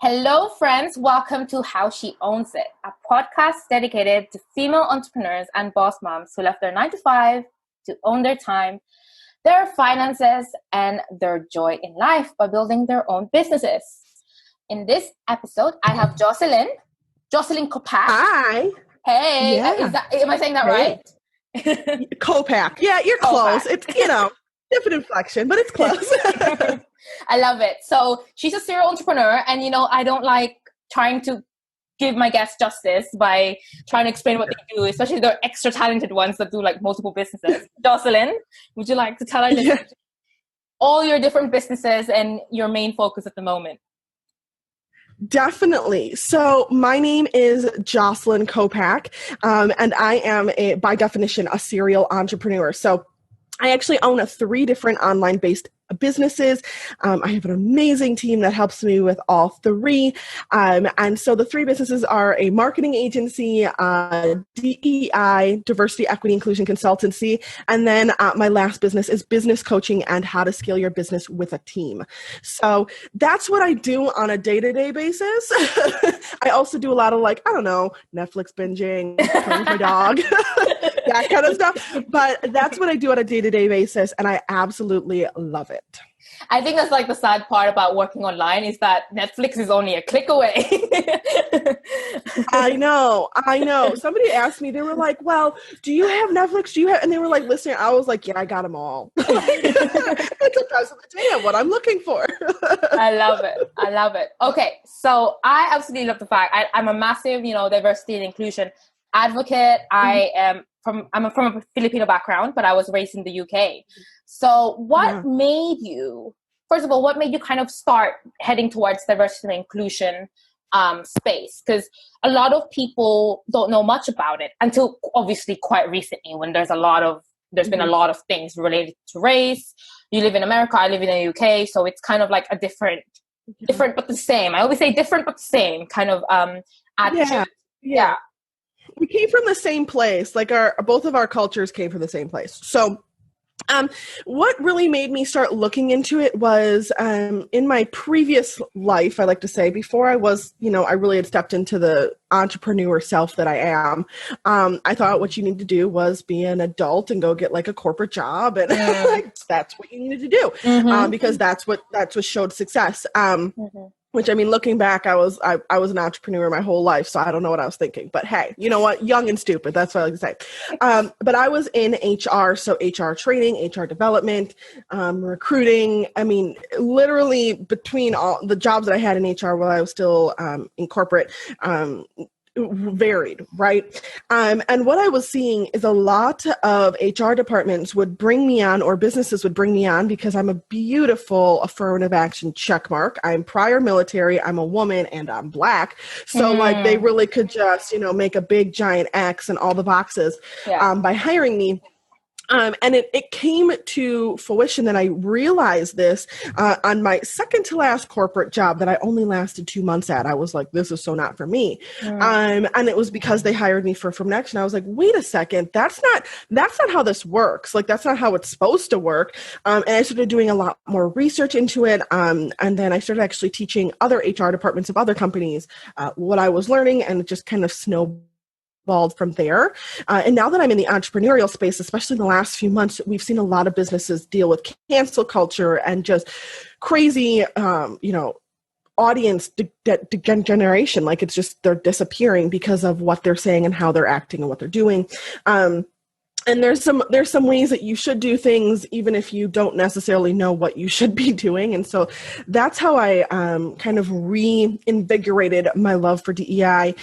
Hello, friends. Welcome to How She Owns It, a podcast dedicated to female entrepreneurs and boss moms who left their 9 to 5 to own their time, their finances, and their joy in life by building their own businesses. In this episode, I have Jocelyn Kopac. Hi. Hey, Yeah. am I saying that right? Kopac. Yeah, you're close. It's, different inflection, but it's close. I love it. So she's a serial entrepreneur, and I don't like trying to give my guests justice by trying to explain what they do, especially the extra talented ones that do like multiple businesses. Jocelyn, would you like to tell our listeners all your different businesses and your main focus at the moment? Definitely. So my name is Jocelyn Kopac, and I am, by definition, a serial entrepreneur. So I actually own 3 different online-based businesses. I have an amazing team that helps me with all 3. And so the 3 businesses are a marketing agency, DEI, diversity, equity, inclusion consultancy. And then my last business is business coaching and how to scale your business with a team. So that's what I do on a day-to-day basis. I also do a lot of Netflix binging, playing with my dog, that kind of stuff. But that's what I do on a day-to-day basis. And I absolutely love it. I think that's like the sad part about working online is that Netflix is only a click away. I know. Somebody asked me, they were like, well, do you have Netflix? And they were like, listen, I was like, yeah, I got them all. It's a presentation of what I'm looking for. I love it. Okay. So I absolutely love the fact I'm a massive, diversity and inclusion advocate. I'm from a Filipino background, but I was raised in the UK. So what made you kind of start heading towards diversity and inclusion space? Because a lot of people don't know much about it until obviously quite recently when there's been a lot of things related to race. You live in America, I live in the UK. So it's kind of like a different but the same. I always say different but the same kind of attitude. Yeah. We came from the same place. Like both of our cultures came from the same place. So what really made me start looking into it was in my previous life, I like to say, before I was, I really had stepped into the entrepreneur self that I am. I thought what you need to do was be an adult and go get like a corporate job. And that's what you needed to do because that's what showed success. Which, I mean, looking back, I was an entrepreneur my whole life, so I don't know what I was thinking. But hey, you know what? Young and stupid. That's what I like to say. But I was in HR, so HR training, HR development, recruiting. I mean, literally between all the jobs that I had in HR while I was still in corporate, varied, right? And what I was seeing is a lot of HR departments would bring me on, or businesses would bring me on, because I'm a beautiful affirmative action check mark. I'm prior military, I'm a woman, and I'm Black. So they really could just, make a big giant X in all the boxes by hiring me. And it came to fruition that I realized this on my second to last corporate job that I only lasted 2 months at. I was like, this is so not for me. And it was because they hired me for From Next. And I was like, wait a second, that's not how this works. Like, that's not how it's supposed to work. And I started doing a lot more research into it. And then I started actually teaching other HR departments of other companies what I was learning, and it just kind of snowballed from there. And now that I'm in the entrepreneurial space, especially in the last few months, we've seen a lot of businesses deal with cancel culture and just crazy, audience degeneration. Like, it's just, they're disappearing because of what they're saying and how they're acting and what they're doing. And there's some ways that you should do things, even if you don't necessarily know what you should be doing. And so that's how I kind of reinvigorated my love for DEI.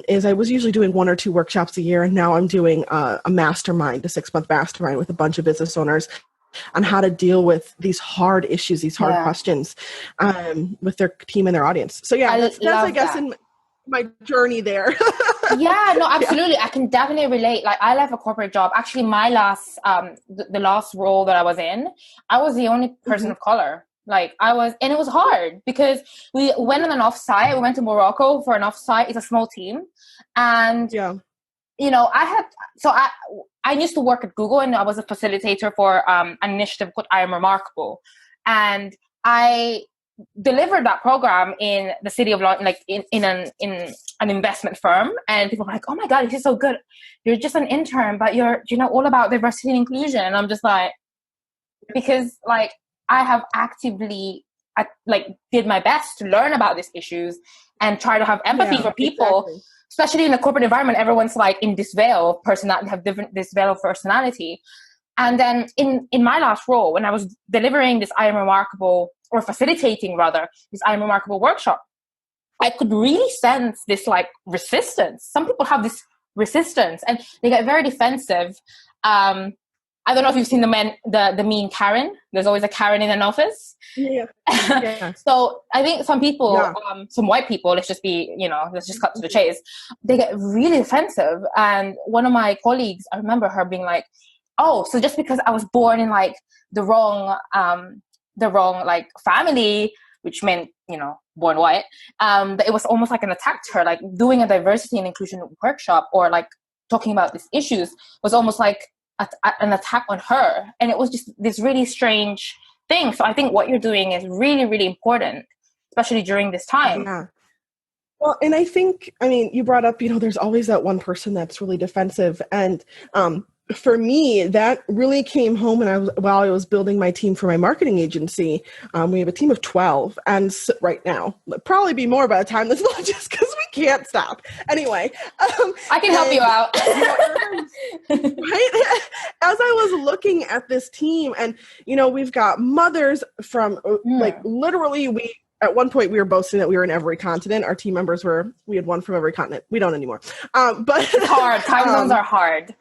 Is I was usually doing 1 or 2 workshops a year, and now I'm doing a mastermind, a 6-month mastermind with a bunch of business owners on how to deal with these hard issues, these hard questions with their team and their audience. So that's I guess in my journey there. Yeah, no, absolutely. I can definitely relate. Like, I left a corporate job. Actually, my last, the last role that I was in, I was the only person of color. Like, and it was hard because we went on an offsite. We went to Morocco for an offsite. It's a small team. And, I used to work at Google, and I was a facilitator for an initiative called I Am Remarkable. And I delivered that program in the city of London, like in an investment firm, and people were like, "Oh my God, you're so good. You're just an intern, but you're all about diversity and inclusion." And I'm just like, because like I have actively did my best to learn about these issues and try to have empathy for people, exactly. Especially in the corporate environment. Everyone's like in this veil of personality, this veil of personality. And then in my last role, when I was delivering this I Am Remarkable, or facilitating rather, this I Am Remarkable workshop, I could really sense this like resistance. Some people have this resistance and they get very defensive. I don't know if you've seen the meme Karen. There's always a Karen in an office. Yeah. Yeah. So I think some people, some white people, let's just cut to the chase. They get really defensive. And one of my colleagues, I remember her being like, "Oh, so just because I was born in like the wrong like family," which meant, born white, that it was almost like an attack to her, like doing a diversity and inclusion workshop or like talking about these issues was almost like an attack on her. And it was just this really strange thing. So I think what you're doing is really, really important, especially during this time. Yeah. Well, and I think, you brought up, there's always that one person that's really defensive. And for me, that really came home while I was building my team for my marketing agency. We have a team of 12, and right now, probably be more by the time this launches because we can't stop. Anyway, I can help you out. Right? As I was looking at this team, and we've got mothers from like literally at one point, we were boasting that we were in every continent. Our team members we had one from every continent. We don't anymore. But it's hard. Time zones are hard.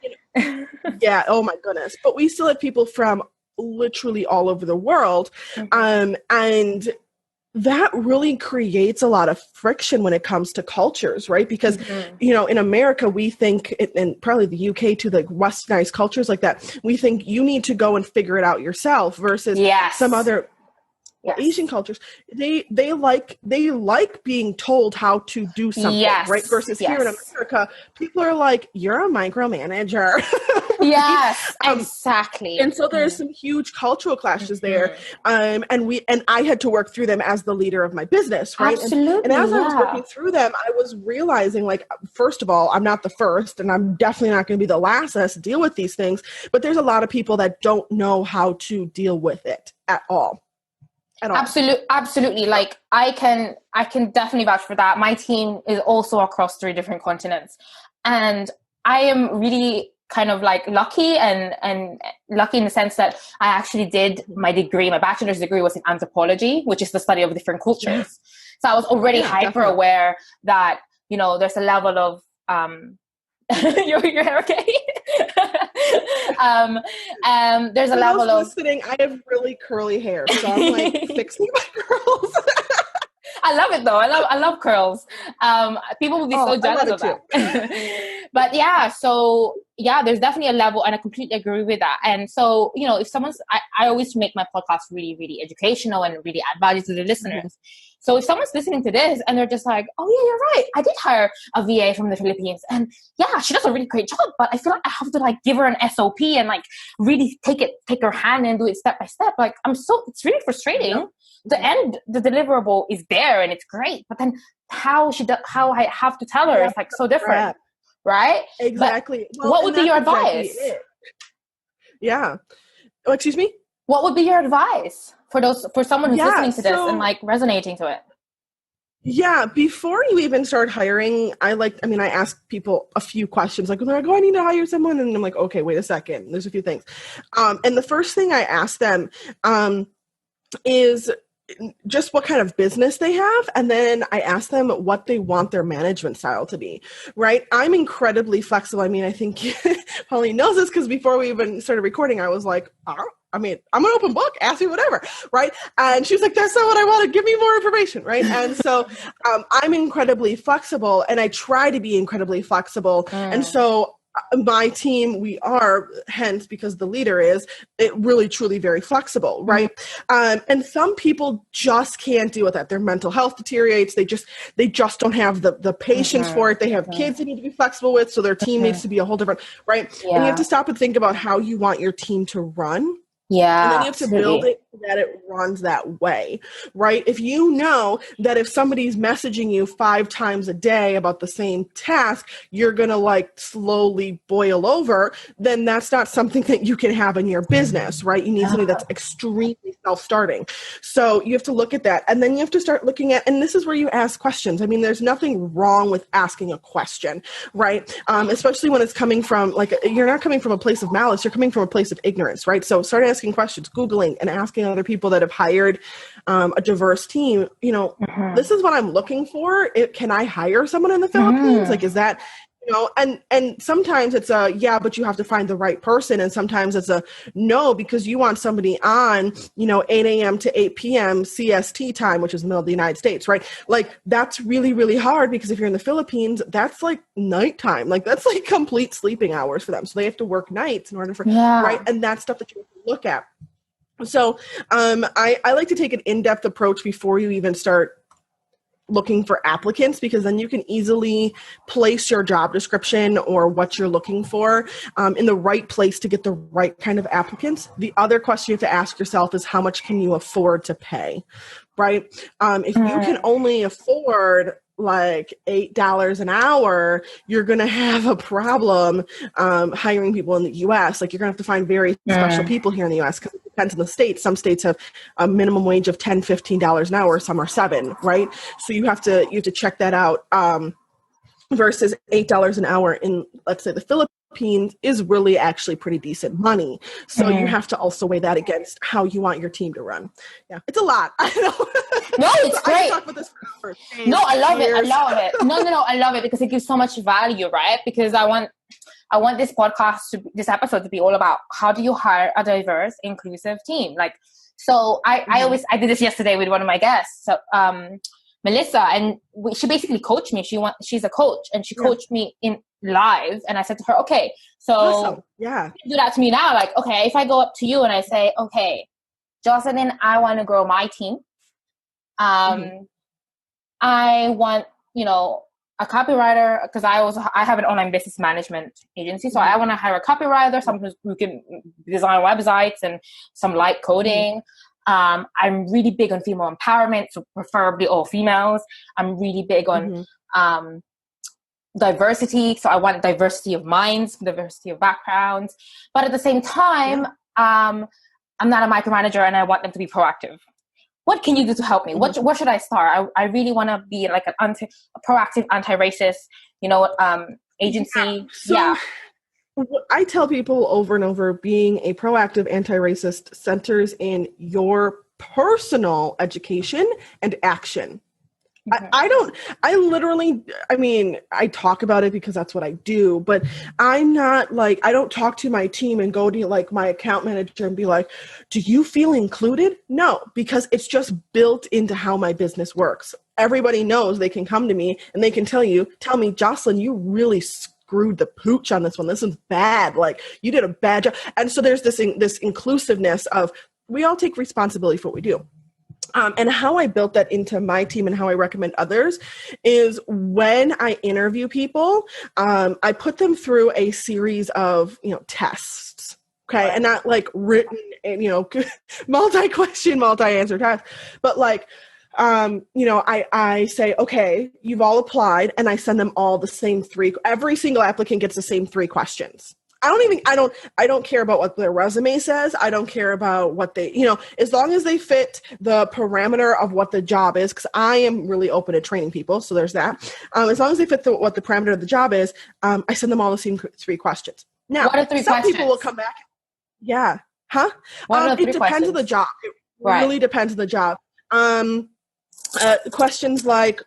Yeah. Oh my goodness. But we still have people from literally all over the world. And that really creates a lot of friction when it comes to cultures, right? Because, in America, we think, and probably the UK too, like westernized cultures like that, we think you need to go and figure it out yourself versus some other Asian cultures, they like being told how to do something, right? Versus here in America, people are like, "You're a micromanager." Yes, exactly. And so there's some huge cultural clashes there. And I had to work through them as the leader of my business, right? Absolutely. And as I was working through them, I was realizing, like, first of all, I'm not the first, and I'm definitely not going to be the last that has to deal with these things. But there's a lot of people that don't know how to deal with it at all. Absolutely. Like I can definitely vouch for that. My team is also across 3 different continents, and I am really kind of like lucky and lucky in the sense that I actually did my bachelor's degree was in anthropology, which is the study of different cultures. So I was already hyper aware that, there's a level of, your hair okay? There's a level of listening. I have really curly hair, so I'm like fixing my curls. I love it though. I love curls. People will be so jealous of that. But there's definitely a level, and I completely agree with that. And so, if someone's, I always make my podcast really, really educational and really add value to the listeners. So if someone's listening to this and they're just like, "Oh yeah, you're right. I did hire a VA from the Philippines, and she does a really great job, but I feel like I have to like give her an SOP and like really take her hand and do it step by step. Like it's really frustrating. The deliverable is there and it's great, but then how I have to tell her is like so different, right? Exactly. What would be your advice? Yeah. Oh, excuse me? What would be your advice for someone who's listening to this and like resonating to it? Yeah, before you even start hiring, I ask people a few questions. Like, they're like, "Oh, I need to hire someone." And I'm like, "Okay, wait a second. There's a few things." And the first thing I ask them is just what kind of business they have. And then I ask them what they want their management style to be, right? I'm incredibly flexible. I think Pauline knows this because before we even started recording, I was like, I'm an open book, ask me whatever, right? And she was like, "That's not what I wanted. Give me more information," right? And so I'm incredibly flexible, and I try to be incredibly flexible. And so my team, we are, hence because the leader is, it really truly very flexible, right? And some people just can't deal with that. Their mental health deteriorates. They just don't have the patience for it. They have kids they need to be flexible with, so their team needs to be a whole different, right? And you have to stop and think about how you want your team to run. And then you have to build it that it runs that way, right? If you know that if somebody's messaging you 5 times a day about the same task, you're going to like slowly boil over, then that's not something that you can have in your business, right? You need something that's extremely self-starting. So you have to look at that. And then you have to start looking at, and this is where you ask questions. I mean, there's nothing wrong with asking a question, right? Especially when it's coming from like, you're not coming from a place of malice, you're coming from a place of ignorance, right? So start asking questions, Googling and asking other people that have hired a diverse team, you know, this is what I'm looking for. Can I hire someone in the Philippines? Like, is that, you know, and sometimes it's a, yeah, but you have to find the right person. And sometimes it's a no, because you want somebody on, you know, 8 a.m. to 8 p.m. CST time, which is the middle of the United States, right? Like that's really, really hard because if you're in the Philippines, that's like nighttime. Like that's like complete sleeping hours for them. So they have to work nights in order for, right? And that's stuff that you have to look at. So I like to take an in-depth approach before you even start looking for applicants, because then you can easily place your job description or what you're looking for in the right place to get the right kind of applicants. The other question you have to ask yourself is how much can you afford to pay, right? If you can only afford like $8 an hour, you're going to have a problem hiring people in the US. Like you're going to have to find very special people here in the US because it depends on the state. Some states have a minimum wage of $10, $15 an hour. Some are $7, right? So you have to check that out versus $8 an hour in, let's say, the Philippines is really actually pretty decent money. So you have to also weigh that against how you want your team to run. Yeah, it's a lot. I know. No, it's great. I can talk about this for days, no, I love years. it. I love it. No, I love it because it gives so much value, right? Because I want this podcast this episode to be all about how do you hire a diverse, inclusive team? Like, so I did this yesterday with one of my guests. So, Melissa, and she basically coached me. She's a coach, and she coached me in live. And I said to her, "Okay, so awesome. Yeah, do that to me now. Like, okay, if I go up to you and I say, okay, Jocelyn, I want to grow my team. I want, you know, a copywriter because I have an online business management agency, so I want to hire a copywriter, someone who can design websites and some light coding." I'm really big on female empowerment, so preferably all females. I'm really big on diversity, so I want diversity of minds, diversity of backgrounds. But at the same time, I'm not a micromanager, and I want them to be proactive. What can you do to help me? What should I start? I really want to be like a proactive anti-racist, you know, agency. I tell people over and over, being a proactive anti-racist centers in your personal education and action. I talk about it because that's what I do, but I'm not like, I don't talk to my team and go to like my account manager and be like, do you feel included? No, because it's just built into how my business works. Everybody knows they can come to me and they can tell me, Jocelyn, you really screwed the pooch on this one. This one's bad. Like you did a bad job. And so there's this inclusiveness of we all take responsibility for what we do. And how I built that into my team and how I recommend others is when I interview people, I put them through a series of, you know, tests. Okay. And not like written and, you know, multi-question, multi-answer tests, but like, you know, I say, okay, you've all applied, and I send them all the same 3. Every single applicant gets the same 3 questions. I don't care about what their resume says. I don't care about what they, you know, as long as they fit the parameter of what the job is, because I am really open to training people. So there's that. As long as they fit what the parameter of the job is, I send them all the same 3 questions. Now, what are 3 some questions? people will come back. Yeah. Huh? What are the 3 it depends questions? on the job. It really depends on the job. Questions like,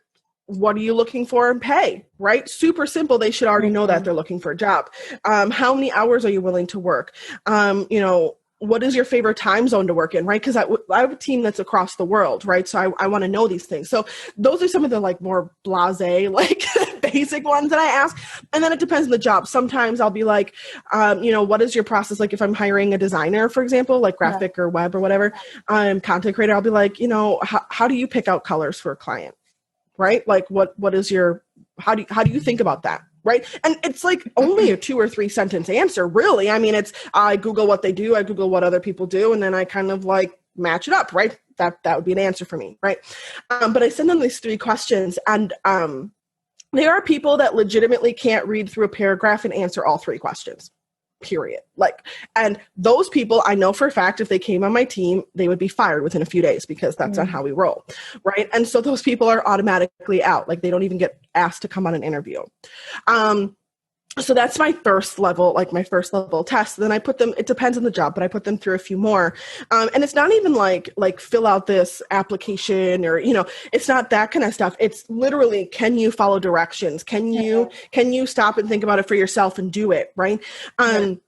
what are you looking for in pay, right? Super simple. They should already know that they're looking for a job. How many hours are you willing to work? You know, what is your favorite time zone to work in, right? Because I have a team that's across the world, right? So I want to know these things. So those are some of the like more blasé, like basic ones that I ask. And then it depends on the job. Sometimes I'll be like, you know, what is your process? Like if I'm hiring a designer, for example, like graphic or web or whatever, content creator, I'll be like, you know, how do you pick out colors for a client? Right? Like what is your, how do you think about that? Right. And it's like only a 2 or 3 sentence answer, really. I mean, I Google what they do. I Google what other people do. And then I kind of like match it up, right? That would be an answer for me, right? But I send them these 3 questions, and there are people that legitimately can't read through a paragraph and answer all 3 questions, period. Like, and those people, I know for a fact, if they came on my team, they would be fired within a few days, because that's not how we roll, right? And so those people are automatically out. Like, they don't even get asked to come on an interview. So that's my first level, like my first level test. Then I put them, it depends on the job, but I put them through a few more. And it's not even like fill out this application, or, you know, it's not that kind of stuff. It's literally, can you follow directions? Can you stop and think about it for yourself and do it? Right. And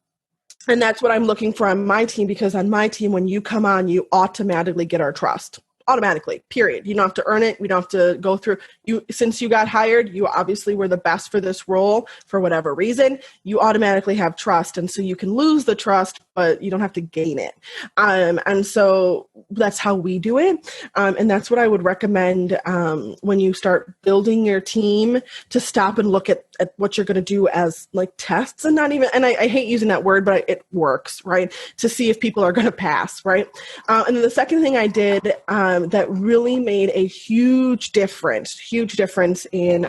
that's what I'm looking for on my team, because on my team, when you come on, you automatically get our trust. Automatically, period. You don't have to earn it. We don't have to go through you. Since you got hired, you obviously were the best for this role for whatever reason. You automatically have trust. And so you can lose the trust, but you don't have to gain it. And so that's how we do it. And that's what I would recommend when you start building your team, to stop and look at what you're going to do as like tests, and not even, and I hate using that word, but it works, right? To see if people are going to pass, right? And then the second thing I did that really made a huge difference in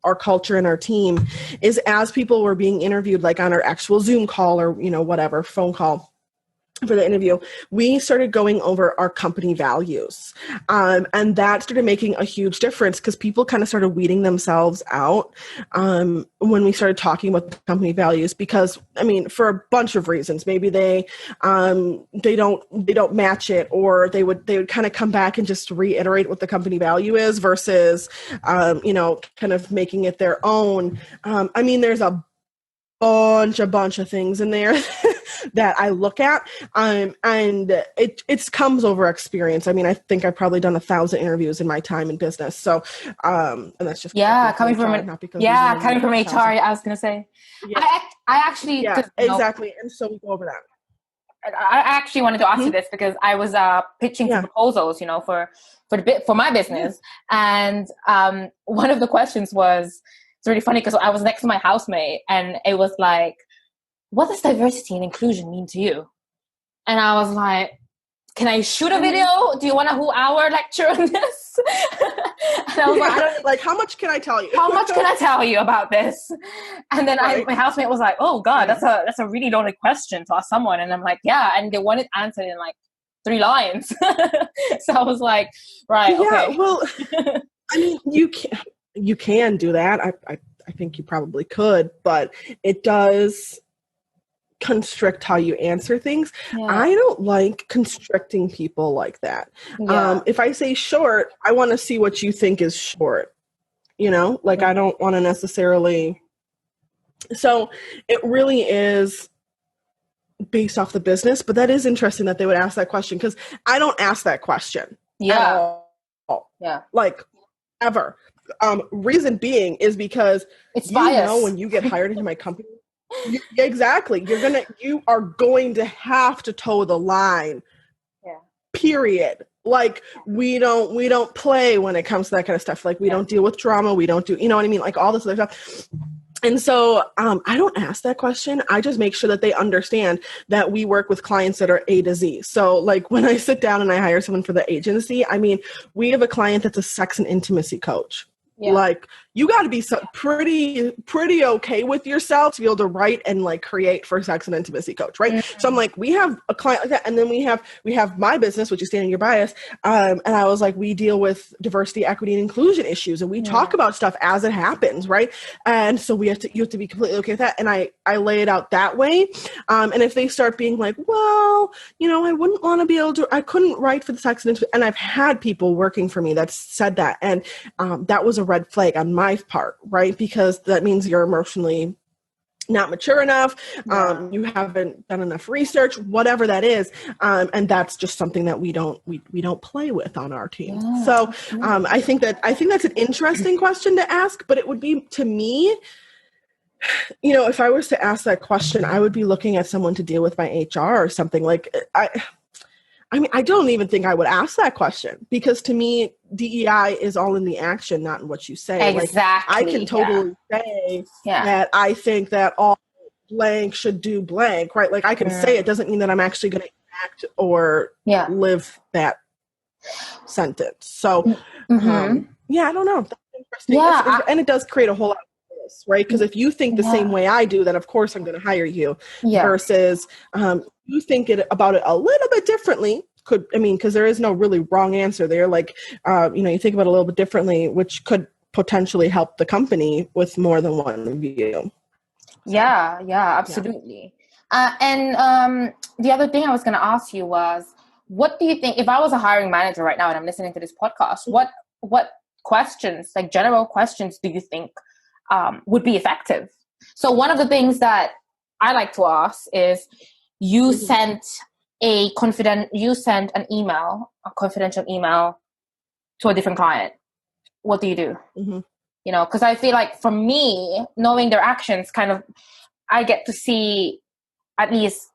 our culture and our team is, as people were being interviewed, like on our actual Zoom call or, you know, whatever, phone call for the interview, we started going over our company values. And that started making a huge difference, because people kind of started weeding themselves out when we started talking about the company values, because, I mean, for a bunch of reasons, maybe they don't match it, or they would kind of come back and just reiterate what the company value is versus, you know, kind of making it their own. I mean, there's a bunch of things in there that I look at, and it comes over experience. I mean, I think I've probably done 1,000 interviews in my time in business. So, and that's just coming from HR. I was gonna say, I actually, exactly, and so we go over that. I actually wanted to ask you this, because I was pitching for proposals, you know, for my business, and one of the questions was, it's really funny, because I was next to my housemate, and it was like, what does diversity and inclusion mean to you? And I was like, can I shoot a video? Do you want a whole hour lecture on this? And I was like, I don't, like, how much can I tell you? How much can I tell you about this? And then my housemate was like, oh God, that's a really loaded question to ask someone. And I'm like, yeah. And they wanted answered in like 3 lines. So I was like, right, okay. Yeah, well, I mean, you can do that. I think you probably could, but it does constrict how you answer things. Yeah. I don't like constricting people like that. Yeah. If I say short, I want to see what you think is short. You know, like, I don't want to necessarily. So it really is based off the business, but that is interesting that they would ask that question, because I don't ask that question. Yeah. Yeah. Like, ever. Reason being is because it's bias. Know, when you get hired into my company, exactly, you are going to have to toe the line. Yeah. Period. Like, we don't play when it comes to that kind of stuff. Like, we don't deal with drama. We don't do, you know what I mean? Like, all this other stuff. And so I don't ask that question. I just make sure that they understand that we work with clients that are A to Z. So, like, when I sit down and I hire someone for the agency, I mean, we have a client that's a sex and intimacy coach. Yeah. Like, you got to be pretty okay with yourself to be able to write and like create for a sex and intimacy coach, right? Mm-hmm. So I'm like, we have a client like that, and then we have my business, which is Standing Your Bias, and I was like, we deal with diversity, equity, and inclusion issues, and we talk about stuff as it happens, right? And so you have to be completely okay with that, and I lay it out that way. And if they start being like, well, you know, I wouldn't want to be able to, I couldn't write for the sex and intimacy, and I've had people working for me that said that, and that was a red flag on my part, right? Because that means you're emotionally not mature enough. You haven't done enough research, whatever that is. And that's just something that we don't play with on our team. Yeah. So I think that's an interesting question to ask, but it would be, to me, you know, if I was to ask that question, I would be looking at someone to deal with my HR or something. Like, I mean, I don't even think I would ask that question, because to me, DEI is all in the action, not in what you say. Exactly. Like, I can totally say that I think that all blank should do blank, right? Like, I can say it, doesn't mean that I'm actually going to act or live that sentence. So, I don't know. That's interesting. And it does create a whole lot of this, right? Because if you think the same way I do, then of course I'm going to hire you. Versus you think about it a little bit differently. Because there is no really wrong answer there. Like, you think about it a little bit differently, which could potentially help the company with more than one view. So, absolutely. And the other thing I was going to ask you was, what do you think, if I was a hiring manager right now and I'm listening to this podcast, what questions, like general questions, do you think would be effective? So one of the things that I like to ask is, you sent a confidential email to a different client. What do you do? Because I feel like for me, knowing their actions, kind of, I get to see at least,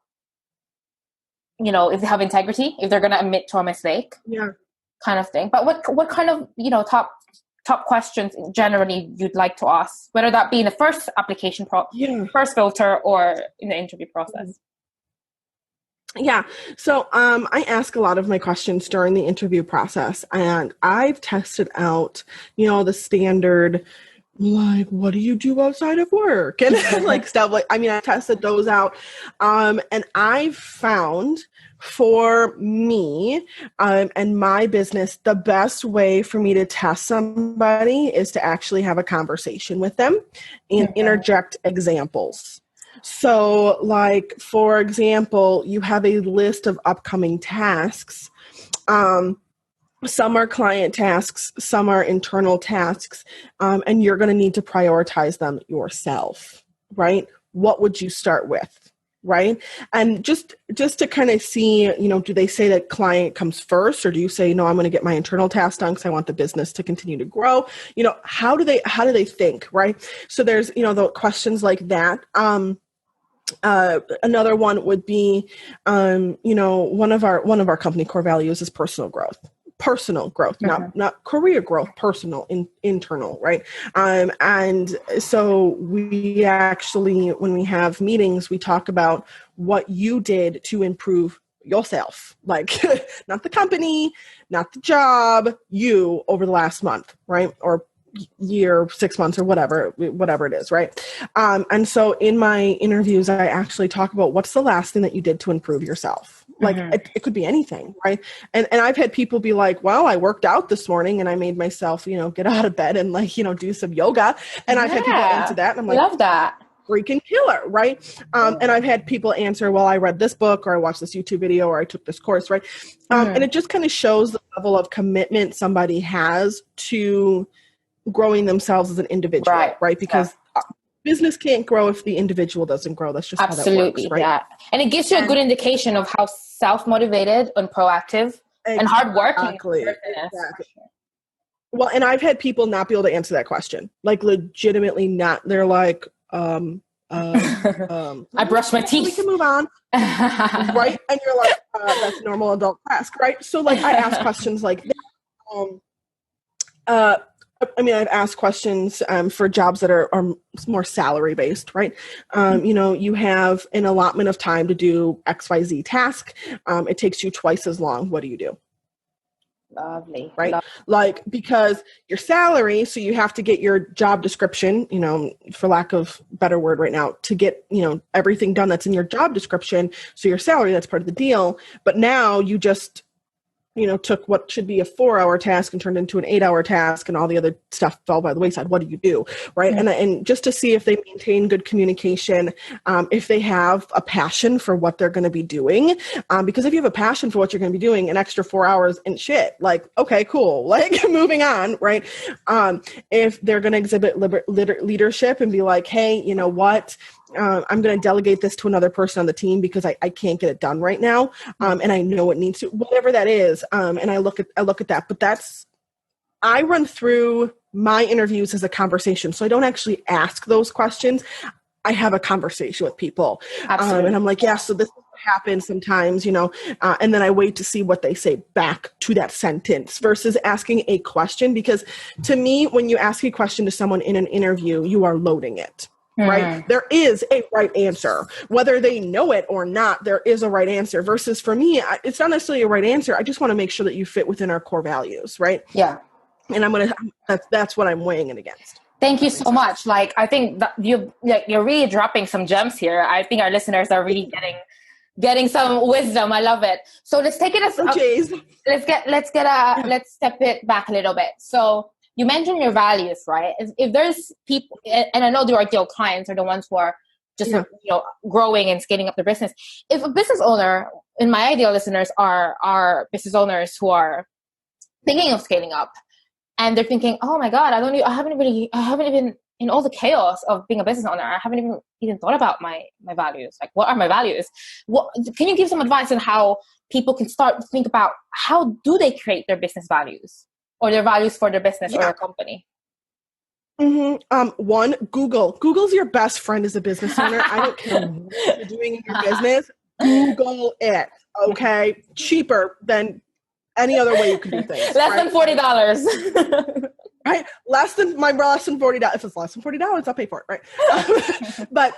if they have integrity, if they're going to admit to a mistake, kind of thing. But what kind of, top questions generally you'd like to ask, whether that be in the first application first filter or in the interview process? So I ask a lot of my questions during the interview process, and I've tested out, the standard, like, what do you do outside of work? And like stuff like, I tested those out. And I've found for me and my business, the best way for me to test somebody is to actually have a conversation with them and interject examples. So, like, for example, you have a list of upcoming tasks. Some are client tasks, some are internal tasks, and you're going to need to prioritize them yourself, right? What would you start with, right? And just to kind of see, do they say that client comes first, or do you say, no, I'm going to get my internal tasks done because I want the business to continue to grow? How do they think, right? So there's, the questions like that. Another one would be, one of our company core values is personal growth, not career growth, personal, internal, right? And so we actually, when we have meetings, we talk about what you did to improve yourself, like not the company, not the job, you over the last month, right? Or year, 6 months, or whatever it is, right? And so in my interviews, I actually talk about what's the last thing that you did to improve yourself. Like it could be anything, right? And I've had people be like, well, I worked out this morning and I made myself, get out of bed and do some yoga. And I've had people answer that, and I'm like, love that. Freaking killer, right? And I've had people answer, well, I read this book, or I watched this YouTube video, or I took this course, right? And it just kind of shows the level of commitment somebody has to growing themselves as an individual, right? Because business can't grow if the individual doesn't grow. That's just how that works, right? And it gives you a good indication of how self-motivated and proactive and hardworking the person is. Well, and I've had people not be able to answer that question, like legitimately not. They're like, I brushed my teeth. We can move on, right? And you're like, that's normal adult task, right? So like, I ask questions like that. I've asked questions for jobs that are more salary based, right? You have an allotment of time to do XYZ task. It takes you twice as long. What do you do? Lovely. Right? Like, because your salary, so you have to get your job description, for lack of better word right now, to get, everything done that's in your job description. So your salary, that's part of the deal. But now you just took what should be a 4-hour task and turned into an 8-hour task, and all the other stuff fell by the wayside. What do you do? Right. And just to see if they maintain good communication, if they have a passion for what they're going to be doing. Because if you have a passion for what you're going to be doing, an extra 4 hours and shit, like, okay, cool. Like moving on. Right. If they're going to exhibit leadership and be like, hey, you know what? I'm going to delegate this to another person on the team because I can't get it done right now. And I know it needs to, whatever that is. And I look at that, but I run through my interviews as a conversation. So I don't actually ask those questions. I have a conversation with people. And I'm like, so this happens sometimes, and then I wait to see what they say back to that sentence versus asking a question. Because to me, when you ask a question to someone in an interview, you are loading it. right? There is a right answer. Whether they know it or not, there is a right answer. Versus for me, it's not necessarily a right answer. I just want to make sure that you fit within our core values, right? Yeah. And that's what I'm weighing it against. Thank you so much. Like, I think that you're really dropping some gems here. I think our listeners are really getting some wisdom. I love it. So let's take it let's step it back a little bit. So you mentioned your values, right? If there's people, and I know the ideal clients are the ones who are just growing and scaling up their business. If a business owner, and my ideal listeners are business owners who are thinking of scaling up, and they're thinking, oh my God, I haven't even in all the chaos of being a business owner, I haven't even thought about my values. Like, what are my values? Can you give some advice on how people can start to think about how do they create their business values or their values for their business or their company? One, Google. Google's your best friend as a business owner. I don't care what you're doing in your business. Google it. Okay. Cheaper than any other way you can do things. Less than $40. Right? Less than $40. If it's less than $40, I'll pay for it. Right. But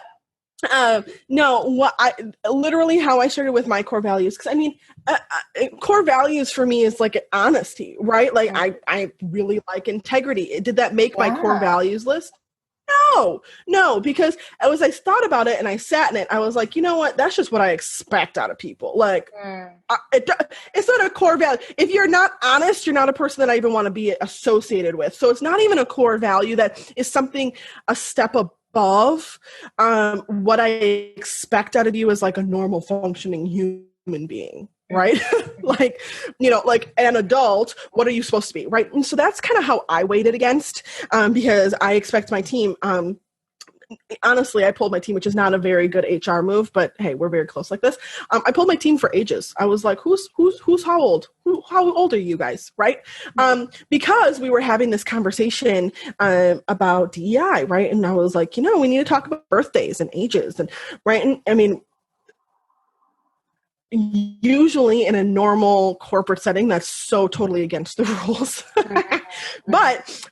no, literally how I started with my core values. Cause I mean, core values for me is like honesty, right? Like I really like integrity. Did that make my core values list? No, because as I thought about it and I sat in it, I was like, you know what? That's just what I expect out of people. Like, it's not a core value. If you're not honest, you're not a person that I even want to be associated with. So it's not even a core value. That is something a step above what I expect out of you as like a normal functioning human being. Right? like an adult, what are you supposed to be? Right. And so that's kind of how I weighed it against, because I expect my team, honestly, I pulled my team, which is not a very good HR move, but hey, we're very close like this. I pulled my team for ages. I was like, who's how old? How old are you guys? Right. Because we were having this conversation, about DEI. Right. And I was like, we need to talk about birthdays and ages and right. And I mean, usually in a normal corporate setting, that's so totally against the rules. But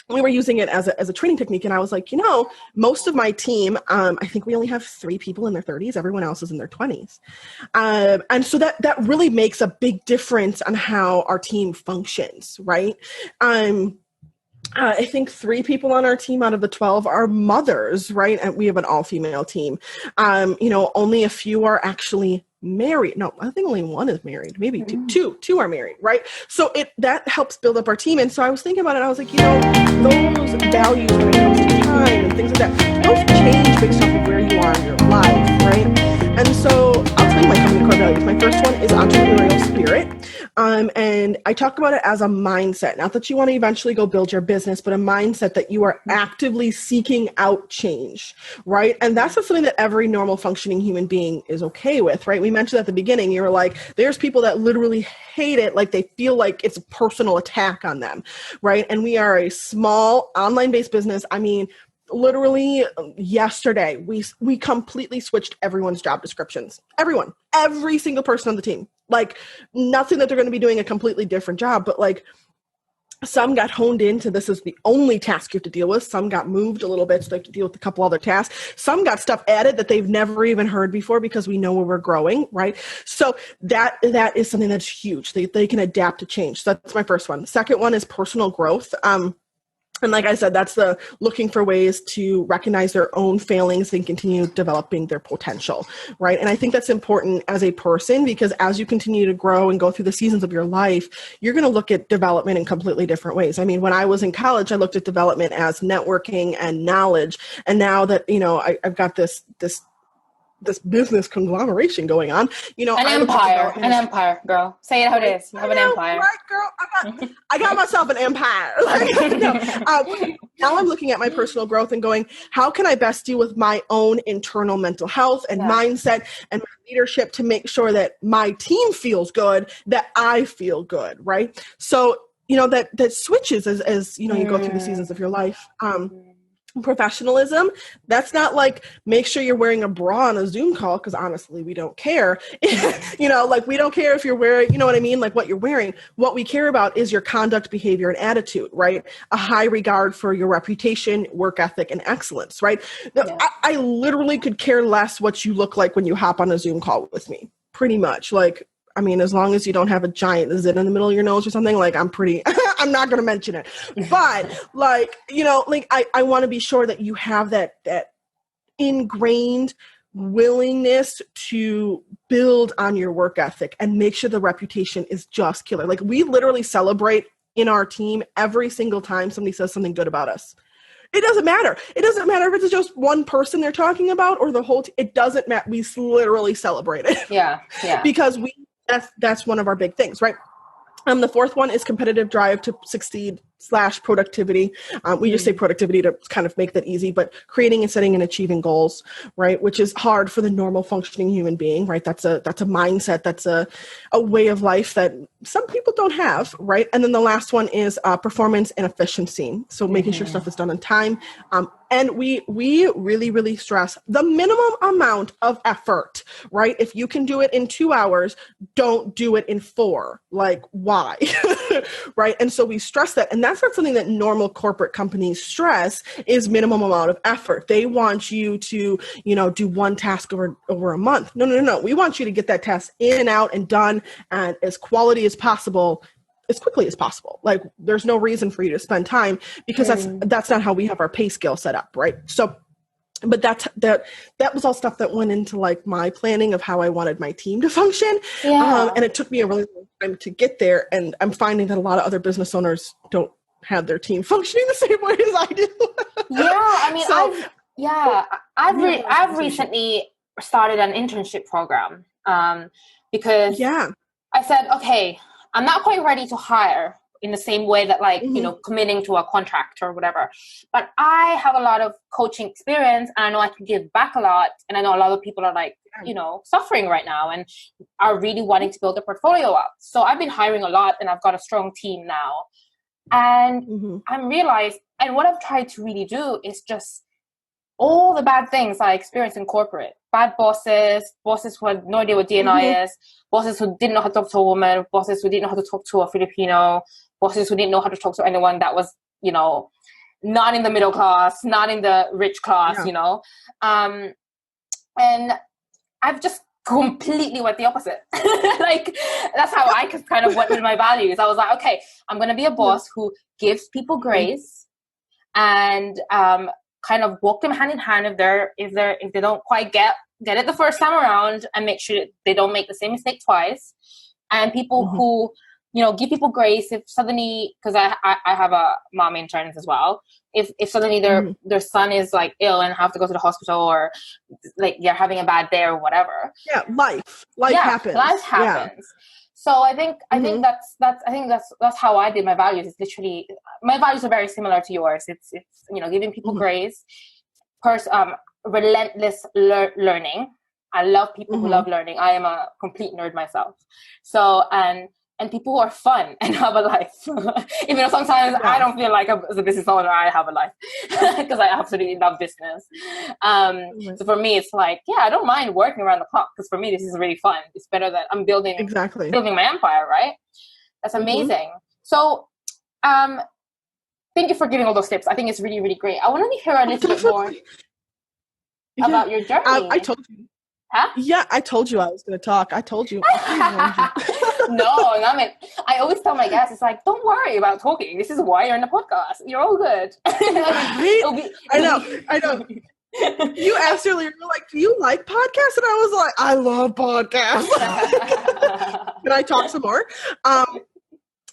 we were using it as a training technique. And I was like, most of my team, I think we only have 3 people in their 30s. Everyone else is in their 20s. And so that really makes a big difference on how our team functions, right? I think 3 people on our team out of the 12 are mothers, right? And we have an all-female team. Only a few are actually married. No, I think only 1 is married. Maybe two are married, right? So that helps build up our team. And so I was thinking about it. I was like, those values when it comes to time and things like that, those change based off of where you are in your life, right? And so I'll tell you my company core values. My first one is entrepreneurial spirit. And I talk about it as a mindset. Not that you want to eventually go build your business, but a mindset that you are actively seeking out change, right? And that's just something that every normal functioning human being is okay with, right? We mentioned at the beginning, you were like, there's people that literally hate it, like they feel like it's a personal attack on them, right? And we are a small online-based business. I mean, literally yesterday, we completely switched everyone's job descriptions. Every single person on the team. Like, nothing that they're going to be doing a completely different job, but like some got honed into this is the only task you have to deal with. Some got moved a little bit so they have to deal with a couple other tasks. Some got stuff added that they've never even heard before because we know where we're growing, right? So that is something that's huge. They can adapt to change. So that's my first one. The second one is personal growth. And like I said, that's the looking for ways to recognize their own failings and continue developing their potential, right? And I think that's important as a person because as you continue to grow and go through the seasons of your life, you're going to look at development in completely different ways. I mean, when I was in college, I looked at development as networking and knowledge. And now that, I've got this business conglomeration going on, an empire, girl. Say it how it is. You have an empire, right, girl? I got myself an empire. Now I'm looking at my personal growth and going, how can I best deal with my own internal mental health and mindset and my leadership to make sure that my team feels good, that I feel good, right? So that switches as you go through the seasons of your life. professionalism. That's not like make sure you're wearing a bra on a Zoom call, because honestly we don't care. Like we don't care if you're wearing, you know what I mean, like what you're wearing. What we care about is your conduct, behavior, and attitude, right? A high regard for your reputation, work ethic, and excellence, right? Yeah. I literally could care less what you look like when you hop on a Zoom call with me, pretty much. Like, I mean, as long as you don't have a giant zit in the middle of your nose or something, like I'm not going to mention it. But like, I want to be sure that you have that ingrained willingness to build on your work ethic and make sure the reputation is just killer. Like we literally celebrate in our team every single time somebody says something good about us. It doesn't matter. It doesn't matter if it's just one person they're talking about or the whole it doesn't matter. We literally celebrate it. Yeah. Because that's one of our big things, right? The fourth one is competitive drive to succeed / productivity. We just say productivity to kind of make that easy, but creating and setting and achieving goals, right? Which is hard for the normal functioning human being, right? That's a mindset. That's a way of life that some people don't have, right? And then the last one is performance and efficiency. So making sure stuff is done on time. And we really, really stress the minimum amount of effort, right? If you can do it in 2 hours, don't do it in 4. Like, why? Right? And so we stress that. And that's not something that normal corporate companies stress is minimum amount of effort. They want you to, do one task over a month. No. We want you to get that task in and out and done and as quality as possible, as quickly as possible. Like there's no reason for you to spend time because that's not how we have our pay scale set up. Right. So, but that was all stuff that went into like my planning of how I wanted my team to function. Yeah. And it took me a really long time to get there. And I'm finding that a lot of other business owners don't have their team functioning the same way as I do. Yeah. I mean, I've recently started an internship program because I said, okay, I'm not quite ready to hire in the same way that like, committing to a contract or whatever. But I have a lot of coaching experience and I know I can give back a lot. And I know a lot of people are like, suffering right now and are really wanting to build a portfolio up. So I've been hiring a lot and I've got a strong team now. And I'm realized, and what I've tried to really do is just all the bad things I experienced in corporate. Bad bosses who had no idea what D&I is, bosses who didn't know how to talk to a woman, bosses who didn't know how to talk to a Filipino, bosses who didn't know how to talk to anyone that was, not in the middle class, not in the rich class, and I've just completely went the opposite. Like, that's how I kind of went with my values. I was like, okay, I'm going to be a boss who gives people grace and, kind of walk them hand in hand if they don't quite get it the first time around and make sure they don't make the same mistake twice. And people who, give people grace if suddenly, because I have a mom interns as well. If suddenly their son is like ill and have to go to the hospital or like they're having a bad day or whatever. Yeah, life happens. Life happens. Yeah. So I think that's how I did my values. It's literally, my values are very similar to yours. It's giving people grace, relentless learning. I love people who love learning. I am a complete nerd myself. So and people who are fun and have a life. Even though sometimes I don't feel like as a business owner I have a life because I absolutely love business. So for me, it's like, I don't mind working around the clock because for me, this is really fun. It's better that I'm building my empire, right? That's amazing. So thank you for giving all those tips. I think it's really, really great. I want to hear a little bit more about your journey. I told you. Huh? Yeah, I told you I was going to talk. I told you. No, I always tell my guests, it's like, don't worry about talking. This is why you're in the podcast. You're all good. I know. You asked earlier, you're like, do you like podcasts? And I was like, I love podcasts. Can I talk some more?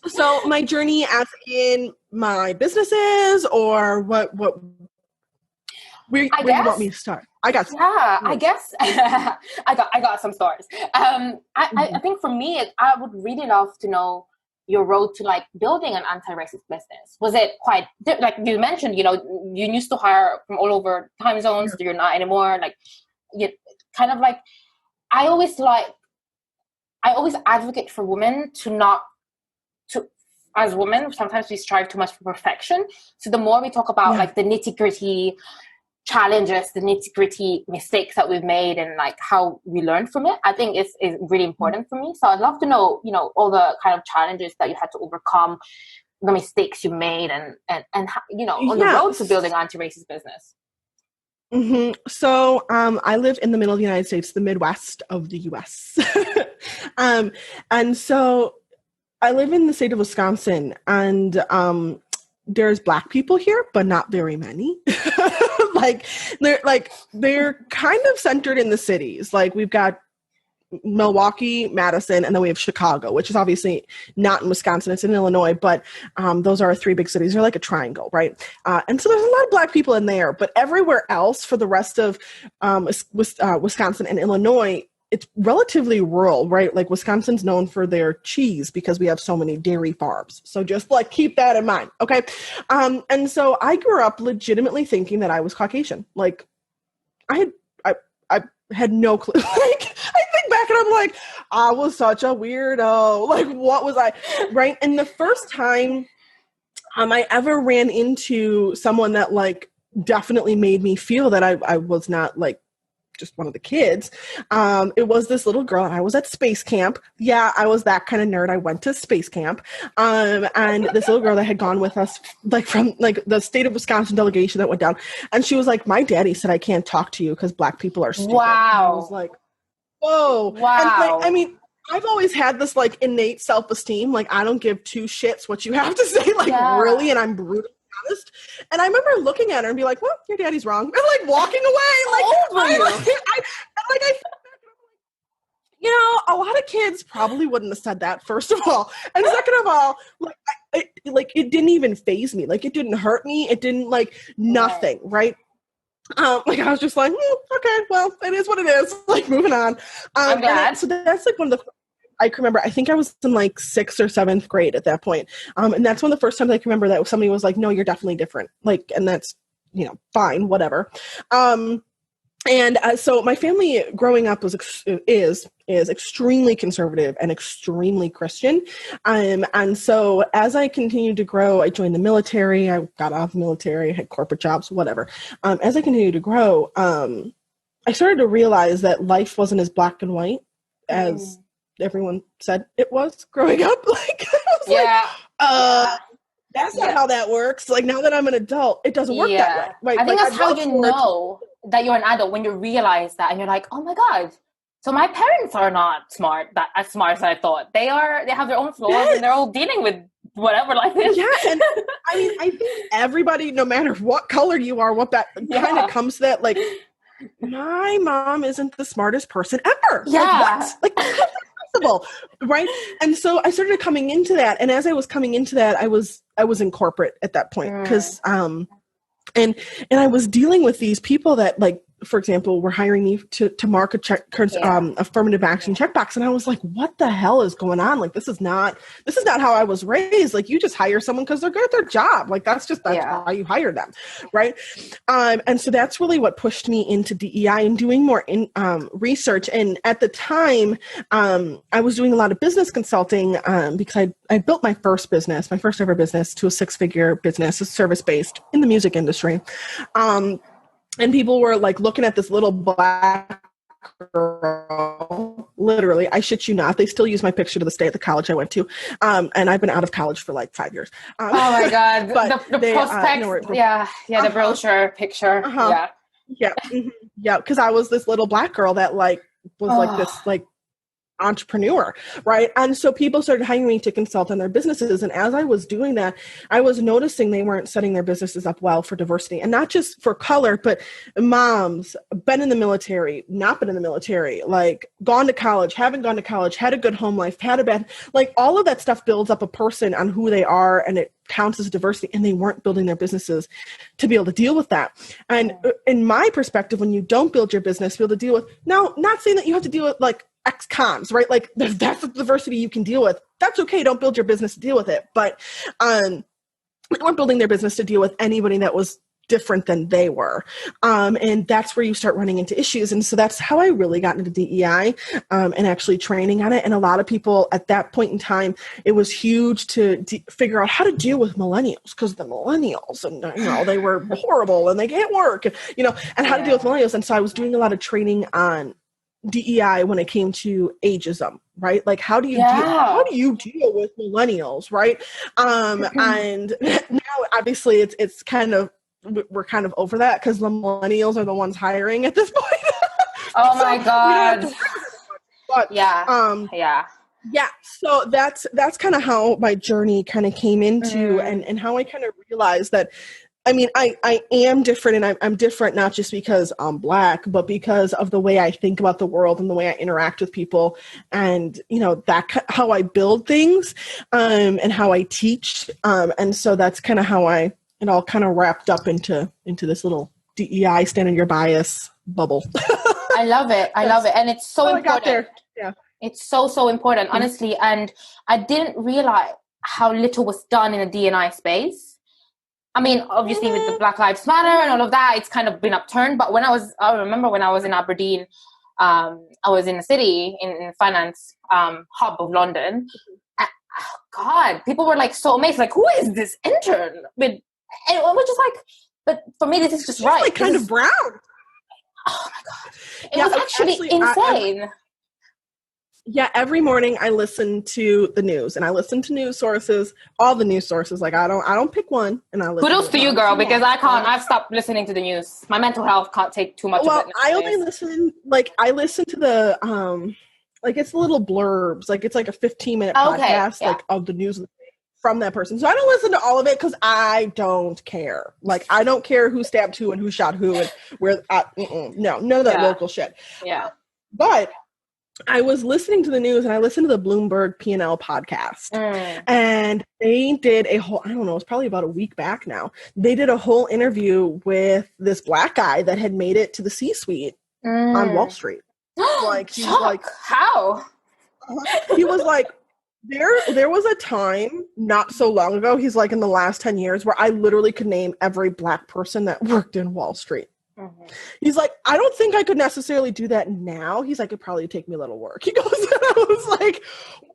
So my journey as in my businesses or what where do you want me to start? I guess I got some stories. I think for me, I would really love to know your road to like building an anti-racist business. Was it quite like you mentioned? You used to hire from all over time zones. You're not anymore. Like, you kind of like I always advocate for women to not as women, sometimes we strive too much for perfection. So the more we talk about like the nitty gritty challenges, the nitty gritty mistakes that we've made and like how we learned from it, I think is really important for me. So I'd love to know, you know, all the kind of challenges that you had to overcome, the mistakes you made and you know, on the road to building anti-racist business. So I live in the middle of the United States, the Midwest of the US. And so I live in the state of Wisconsin, and there's Black people here, but not very many. They're kind of centered in the cities. Like we've got Milwaukee, Madison, and then we have Chicago, which is obviously not in Wisconsin, it's in Illinois, but those are our three big cities. They're like a triangle, right? And so there's a lot of Black people in there, but everywhere else for the rest of Wisconsin and Illinois, it's relatively rural, right? Like Wisconsin's known for their cheese because we have so many dairy farms. So just like keep that in mind, okay? And so I grew up legitimately thinking that I was Caucasian. Like I had no clue. Like I think back and I'm like, I was such a weirdo. Like what was I, right? And the first time I ever ran into someone that like definitely made me feel that I was not like just one of the kids. It was this little girl, and I was at space camp. Yeah, I was that kind of nerd. I went to space camp. And this little girl that had gone with us, like from like the state of Wisconsin delegation that went down. And she was like, my daddy said I can't talk to you because Black people are stupid. Wow. And I was like, whoa. Wow. And like, I mean, I've always had this like innate self-esteem. Like I don't give two shits what you have to say. Like really. And I'm brutally honest. And I remember looking at her and be like, well, your daddy's wrong. And like walking away. Like, you know, a lot of kids probably wouldn't have said that, first of all. And second of all, like, it didn't even faze me. Like, it didn't hurt me. It didn't, like, nothing, right? Like, I was just like, okay, well, it is what it is. Like, moving on. I'm glad. So that's, like, one of the... I can remember, I think I was in like 6th or 7th grade at that point. And that's one of the first times I can remember that somebody was like, no, you're definitely different. Like, and that's, you know, fine, whatever. So my family growing up is extremely conservative and extremely Christian. And so as I continued to grow, I joined the military. I got out of the military, had corporate jobs, whatever. As I continued to grow, I started to realize that life wasn't as black and white as everyone said it was growing up. Like, I was like, that's not how that works. Like, now that I'm an adult, it doesn't work that way. Right? I think that's how you know that you're an adult, when you realize that and you're like, oh my God, so my parents are not as smart as I thought. They have their own flaws and they're all dealing with whatever life is. Yeah, and I mean, I think everybody, no matter what color you are, what that kind of comes to that, like, my mom isn't the smartest person ever. Yeah. Like, what? Right. And so I started coming into that. And as I was coming into that, I was in corporate at that point because, and I was dealing with these people that, like, for example, were hiring me to mark affirmative action checkbox. And I was like, what the hell is going on? Like, this is not how I was raised. Like, you just hire someone because they're good at their job. Like, that's why you hire them. Right. And so that's really what pushed me into DEI and doing more research. And at the time, I was doing a lot of business consulting because I built my first ever business to a 6-figure business, service-based in the music industry. And people were like looking at this little Black girl. Literally, I shit you not. They still use my picture to this day at the college I went to. And I've been out of college for like 5 years. Oh my God. The prospects. The brochure picture. Yeah. Because I was this little Black girl that like was like this like entrepreneur, right? And so people started hiring me to consult on their businesses. And as I was doing that, I was noticing they weren't setting their businesses up well for diversity, and not just for color, but moms, been in the military, not been in the military, like gone to college, haven't gone to college, had a good home life, had a bad, like all of that stuff builds up a person on who they are, and it counts as diversity, and they weren't building their businesses to be able to deal with that. And in my perspective, when you don't build your business to be able to deal with, now, not saying that you have to deal with like ex-cons, right? Like that's the diversity you can deal with. That's okay. Don't build your business to deal with it. But they weren't building their business to deal with anybody that was different than they were. And that's where you start running into issues. And so that's how I really got into DEI and actually training on it. And a lot of people at that point in time, it was huge to figure out how to deal with millennials, because the millennials, and they were horrible and they can't work, and how to deal with millennials. And so I was doing a lot of training on DEI when it came to ageism, right? Like, how do you deal with millennials, right? And now obviously it's kind of, we're kind of over that because the millennials are the ones hiring at this point. Oh my God. But yeah. So that's kind of how my journey kind of came into and how I kind of realized that, I mean, I am different, and I'm different not just because I'm Black, but because of the way I think about the world and the way I interact with people, and how I build things, and how I teach, and so that's kind of how it all kind of wrapped up into this little DEI, stand on your bias bubble. I love it, and it's so important. I got there. Yeah, it's so important, honestly, and I didn't realize how little was done in the D&I space. I mean, obviously with the Black Lives Matter and all of that, it's kind of been upturned. But I remember when I was in Aberdeen, I was in the city, in finance hub of London. And, oh God, people were like so amazed, like, who is this intern? And it was just like, but for me, this is just right. Like kind of brown. Oh my God. It was actually insane. Yeah, every morning I listen to the news, and I listen to news sources, all the news sources. Like I don't pick one, and I listen. Kudos to you, girl, because I can't. I've stopped listening to the news. My mental health can't take too much of it. Well, I only listen. Like I listen to the like it's little blurbs. Like it's like a 15-minute podcast, like of the news from that person. So I don't listen to all of it because I don't care. Like I don't care who stabbed who and who shot who and where. No, none of that local shit. Yeah, but I was listening to the news, and I listened to the Bloomberg P&L podcast, and they did a whole, I don't know, it's probably about a week back now. They did a whole interview with this Black guy that had made it to the C-suite on Wall Street. Like, he was like, how? He was like, there was a time not so long ago, he's like, in the last 10 years, where I literally could name every Black person that worked in Wall Street. He's like, I don't think I could necessarily do that now. He's like, it'd probably take me a little work. He goes, and I was like,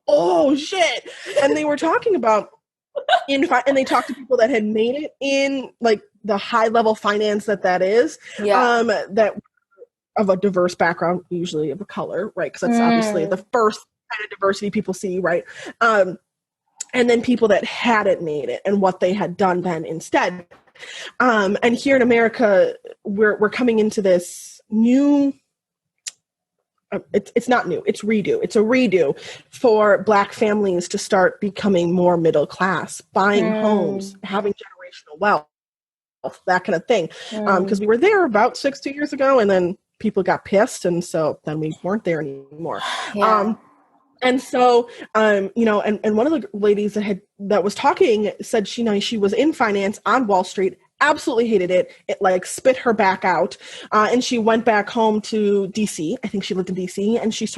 oh shit. And they were talking about and they talked to people that had made it in like the high level finance that is, that of a diverse background, usually of a color, right? Because that's obviously the first kind of diversity people see, right? And then people that hadn't made it and what they had done then instead. And here in America, we're coming into this new, it's not new, it's redo. It's a redo for Black families to start becoming more middle class, buying homes, having generational wealth, that kind of thing. Because we were there about 60 years ago, and then people got pissed, and so then we weren't there anymore. And so, and one of the ladies that was talking said she was in finance on Wall Street, absolutely hated it. It like spit her back out. And she went back home to DC. I think she lived in DC, and she's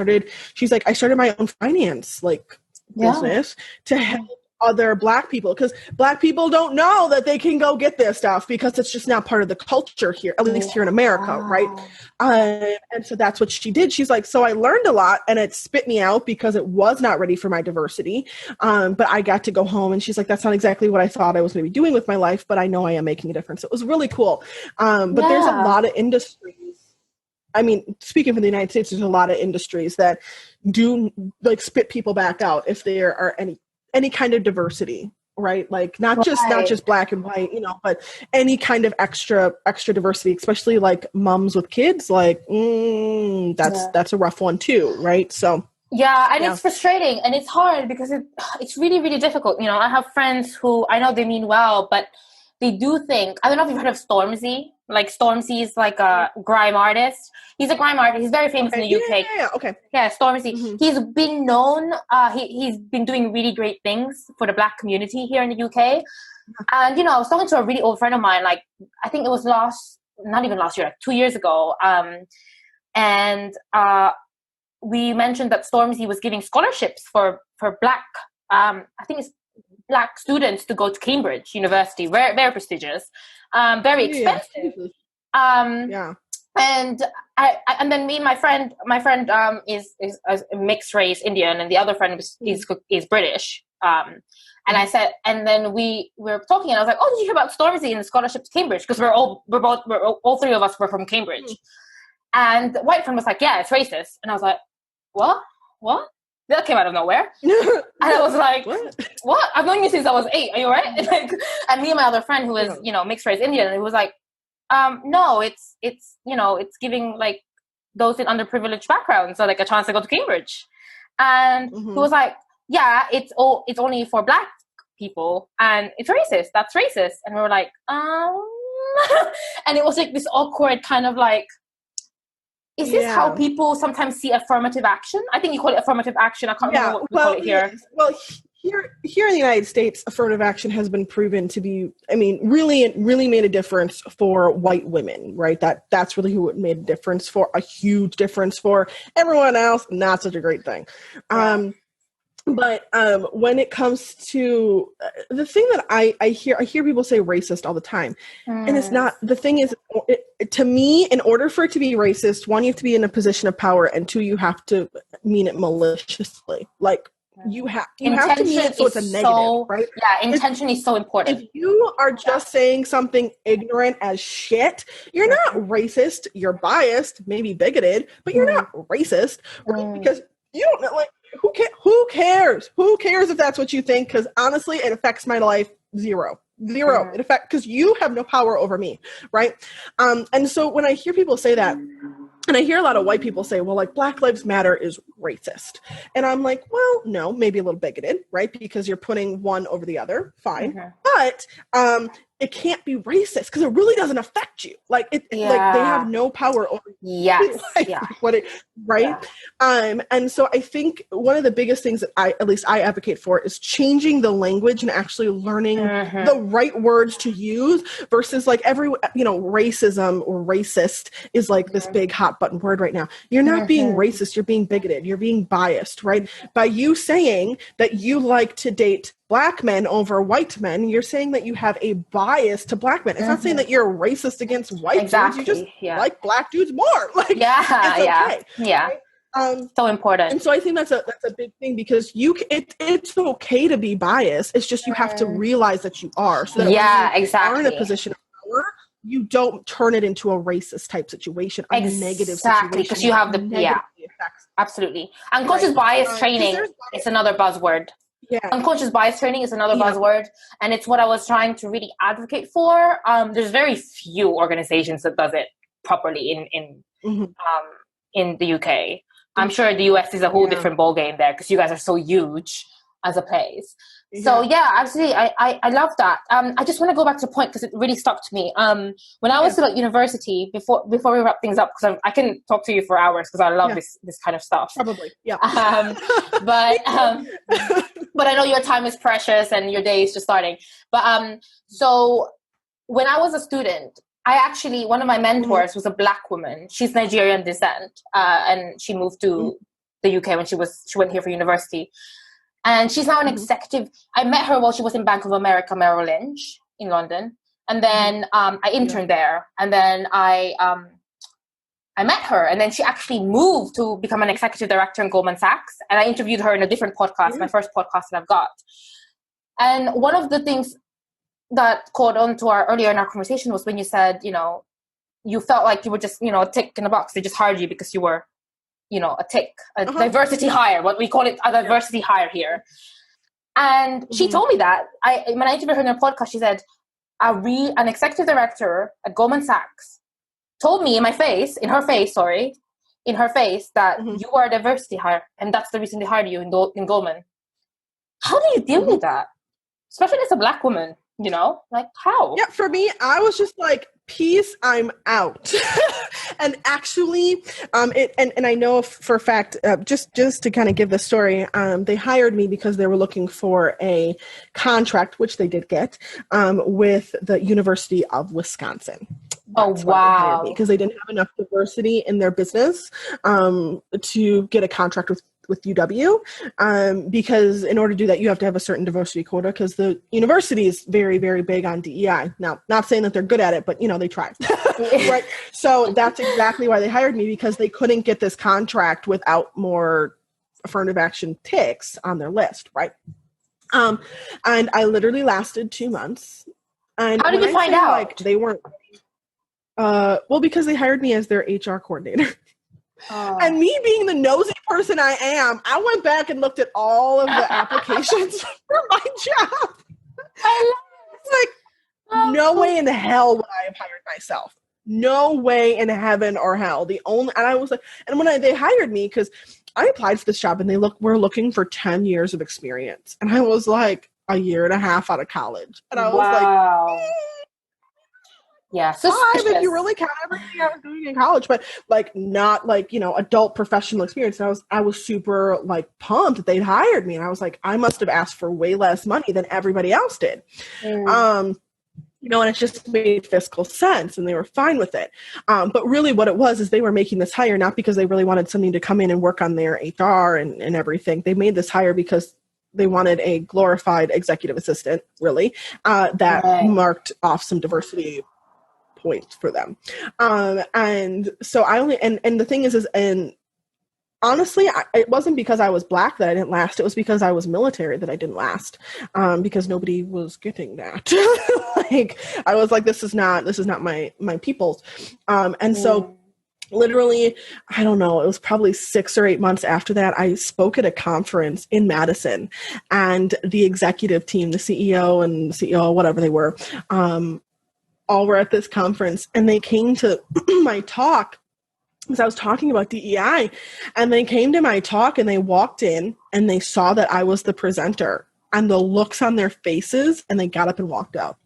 like, I started my own finance business to help other Black people, because Black people don't know that they can go get this stuff because it's just not part of the culture here, at least here in America, right? And so that's what she did. She's like, so I learned a lot, and it spit me out because it was not ready for my diversity. But I got to go home, and she's like, that's not exactly what I thought I was going to be doing with my life, but I know I am making a difference. It was really cool. But there's a lot of industries. I mean, speaking for the United States, there's a lot of industries that do like spit people back out if there are any kind of diversity, right? Like not just Black and white, but any kind of extra diversity, especially like moms with kids, like that's a rough one too, right? So it's frustrating and it's hard because it's really, really difficult. I have friends who I know they mean well, but they do think, I don't know if you've heard of Stormzy. Like Stormzy is like a grime artist. He's a grime artist. He's very famous in the UK. Yeah, Stormzy. Mm-hmm. He's been known. He's been doing really great things for the Black community here in the UK. And I was talking to a really old friend of mine. Like I think it was not even last year, like 2 years ago. And we mentioned that Stormzy was giving scholarships for Black. I think it's Black students to go to Cambridge University, very, very prestigious, very expensive. Yeah. And and then me and my friend is a mixed race Indian, and the other friend is British. And I said, and then we were talking, and I was like, "Oh, did you hear about Stormzy and the scholarship to Cambridge? Because all three of us were from Cambridge." And the white friend was like, "Yeah, it's racist." And I was like, "What? What?" That came out of nowhere. And I was like, "What? I've known you since I was 8. Are you all right?" And me and my other friend, who is mixed race Indian, and he was like, "No, it's it's giving like those in underprivileged backgrounds so like a chance to go to Cambridge." And he was like, "Yeah, it's only for Black people, and it's racist. That's racist." And we were like, and it was like this awkward kind of like, is this how people sometimes see affirmative action? I think you call it affirmative action. I can't remember what we call it here. Well, here in the United States, affirmative action has been proven to be, I mean, really made a difference for white women, right? That's really who it made a difference for, a huge difference for. Everyone else, not such a great thing. Yeah. But when it comes to the thing that I hear people say racist all the time, and it's not. The thing is, to me, in order for it to be racist, one, you have to be in a position of power, and two, you have to mean it maliciously. Like you have to mean it so it's a negative, right? Yeah, intention is so important. If you are just saying something ignorant as shit, you're not racist. You're biased, maybe bigoted, but you're not racist, right? Because you don't know, like. Who cares? Who cares if that's what you think? Because honestly, it affects my life zero. It affects, because you have no power over me, right? And so when I hear people say that, and I hear a lot of white people say, well, like Black Lives Matter is racist. And I'm like, well, no, maybe a little bigoted, right? Because you're putting one over the other. Fine. But it can't be racist because it really doesn't affect you. Like like they have no power over you. Right? Yeah. And so I think one of the biggest things that I advocate for is changing the language and actually learning the right words to use versus like racism or racist is like this big hot button word right now. You're not being racist, you're being bigoted, you're being biased, right? By you saying that you like to date Black men over white men, you're saying that you have a bias to Black men. It's not saying that you're racist against white dudes. You just like Black dudes more. Like, it's okay. Right? So important. And so I think that's a big thing because it's okay to be biased. It's just you have to realize that you are. So that when you are in a position of power, you don't turn it into a racist type situation, a negative situation. Because you have the effects. Absolutely. Unconscious bias training is another buzzword. Yeah. Unconscious bias training is another buzzword, and it's what I was trying to really advocate for. There's very few organizations that does it properly in the UK. I'm sure the US is a whole different ballgame there because you guys are so huge as a place. So absolutely, I love that. I just want to go back to a point because it really stuck to me. When I was still at university, before we wrap things up, because I can talk to you for hours because I love this kind of stuff. Probably, yeah. But I know your time is precious and your day is just starting. But so when I was a student, one of my mentors was a Black woman. She's Nigerian descent, and she moved to the UK when she went here for university. And she's now an executive. I met her while she was in Bank of America Merrill Lynch in London. And then I interned there. And then I met her. And then she actually moved to become an executive director in Goldman Sachs. And I interviewed her in a different podcast, my first podcast that I've got. And one of the things that caught on to earlier in our conversation was when you said, you felt like you were just, a tick in a box. They just hired you because you were a tick, a diversity hire, what we call it, a diversity hire here. And she told me that. When I interviewed her in a podcast, she said, an executive director at Goldman Sachs told me in her face, that you are a diversity hire, and that's the reason they hired you in Goldman. How do you deal with that? Especially as a Black woman, like how? Yeah, for me, I was just like, peace, I'm out. And actually, and I know for a fact, just to kind of give the story, they hired me because they were looking for a contract, which they did get, with the University of Wisconsin. That's wow! Because they didn't have enough diversity in their business to get a contract with UW, because in order to do that, you have to have a certain diversity quota because the university is very, very big on DEI. Now, not saying that they're good at it, but, they try. Right. So that's exactly why they hired me, because they couldn't get this contract without more affirmative action ticks on their list. Right. And I literally lasted 2 months. And how did you find out? Like, they weren't, well, because they hired me as their HR coordinator. And me being the nosy person I am, I went back and looked at all of the applications for my job. It's like, no way in hell would I have hired myself. No way in heaven or hell. And I was like, and when they hired me, because I applied for this job and we're looking for 10 years of experience. And I was like a year and a half out of college. And I was like, yeah, if you really count everything I was doing in college, but like not like, adult professional experience. And I was super like pumped that they'd hired me. And I was like, I must have asked for way less money than everybody else did. And it just made fiscal sense and they were fine with it. But really what it was is they were making this hire, not because they really wanted somebody to come in and work on their HR and everything. They made this hire because they wanted a glorified executive assistant, really, that marked off some diversity points for them. And so and the thing is and honestly, it wasn't because I was Black that I didn't last. It was because I was military that I didn't last, because nobody was getting that. Like, I was like, this is not my people's. And so literally, I don't know, it was probably 6 or 8 months after that, I spoke at a conference in Madison, and the executive team, the CEO and CEO, whatever they were, all were at this conference, and they came to my talk because I was talking about DEI, and they came to my talk and they walked in and they saw that I was the presenter, and the looks on their faces, and they got up and walked out.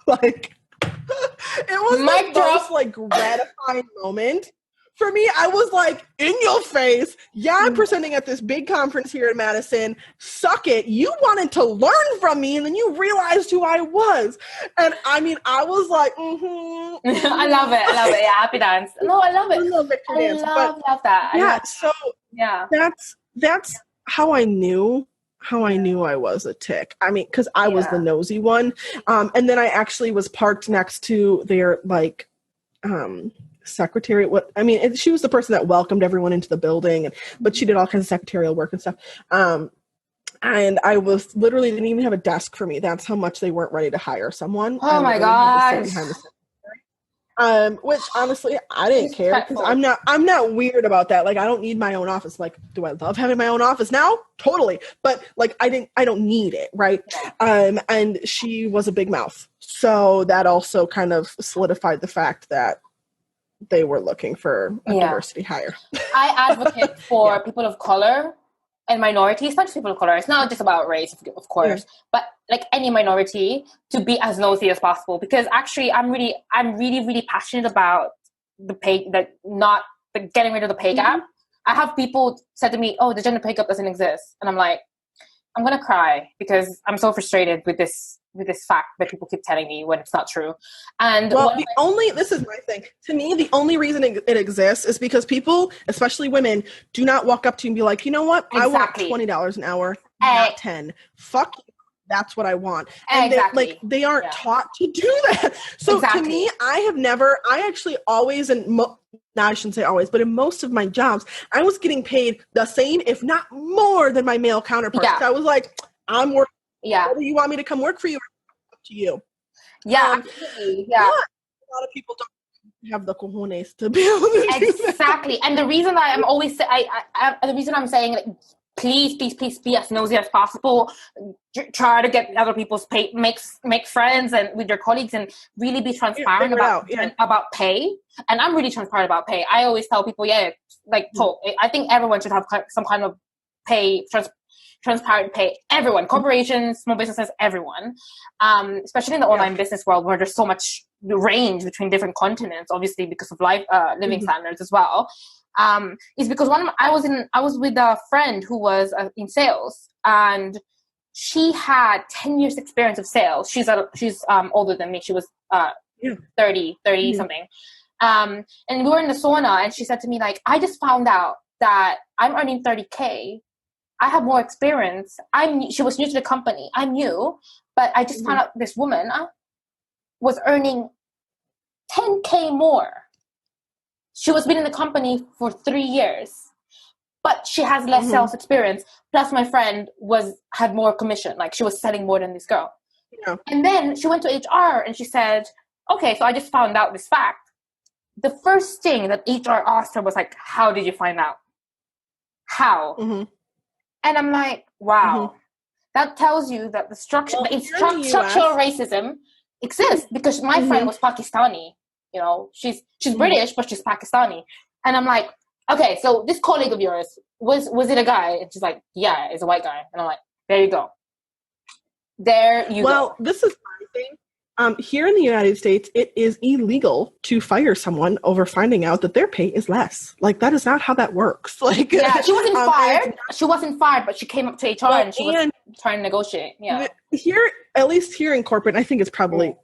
Like, it was the most like gratifying moment for me. I was like, in your face. Yeah, I'm presenting at this big conference here in Madison. Suck it. You wanted to learn from me, and then you realized who I was. And I mean, I was like, I love it. Yeah, happy dance. No, I love it. I love that. That's how I knew I was a tick. I mean, because I was the nosy one. And then I actually was parked next to their like secretary. She was the person that welcomed everyone into the building, but she did all kinds of secretarial work and stuff. And I was literally didn't even have a desk for me. That's how much they weren't ready to hire someone. Oh my gosh. Which honestly, I didn't care, because I'm not weird about that. Like, I don't need my own office. Like, do I love having my own office now? Totally. But like, I don't need it. Right. And she was a big mouth. So that also kind of solidified the fact that they were looking for a diversity hire. I advocate for people of color and minorities, not just people of color. It's not just about race, of course, but like any minority, to be as nosy as possible. Because actually, I'm really, really passionate about the pay, getting rid of the pay gap. I have people said to me, "Oh, the gender pay gap doesn't exist," and I'm like, I'm gonna cry because I'm so frustrated with this fact that people keep telling me when it's not true. And this is my thing. To me, the only reason it exists is because people, especially women, do not walk up to you and be like, you know what? I want $20 an hour, not 10. Fuck you. That's what I want. And they aren't taught to do that. So to me, I actually always, now I shouldn't say always, but in most of my jobs, I was getting paid the same, if not more, than my male counterparts. So I was like, I'm working. Yeah. Whether you want me to come work for you, it's up to you. Yeah, absolutely. Yeah. A lot of people don't have the cojones to be able to do that. Exactly. And the reason that I'm always the reason I'm saying, like, please be as nosy as possible. Try to get other people's pay, make friends and with your colleagues, and really be transparent about pay. And I'm really transparent about pay. I always tell people, I think everyone should have some kind of pay, transparent pay. Everyone, corporations, small businesses, everyone. Especially in the online business world, where there's so much range between different continents, obviously because of living standards as well. Is because I was with a friend who was in sales, and she had 10 years experience of sales. She's older than me. She was 30 something. And we were in the sauna, and she said to me, like, I just found out that I'm earning 30K. I have more experience. She was new to the company. I'm new, but I just found out this woman was earning 10K more. She was been in the company for 3 years, but she has less sales experience. Plus my friend had more commission. Like she was selling more than this girl. Yeah. And then she went to HR and she said, okay, so I just found out this fact. The first thing that HR asked her was like, how did you find out? How? And I'm like, wow, that tells you that the structural racism exists, because my friend was Pakistani. You know, she's British, but she's Pakistani. And I'm like, okay, so this colleague of yours, was it a guy? And she's like, yeah, it's a white guy. And I'm like, there you go. Well, this is my thing. Here in the United States, it is illegal to fire someone over finding out that their pay is less. Like, that is not how that works. Like, yeah, she wasn't fired. She wasn't fired, but she came up to HR and she was trying to negotiate. Yeah. Here, at least here in corporate, I think it's probably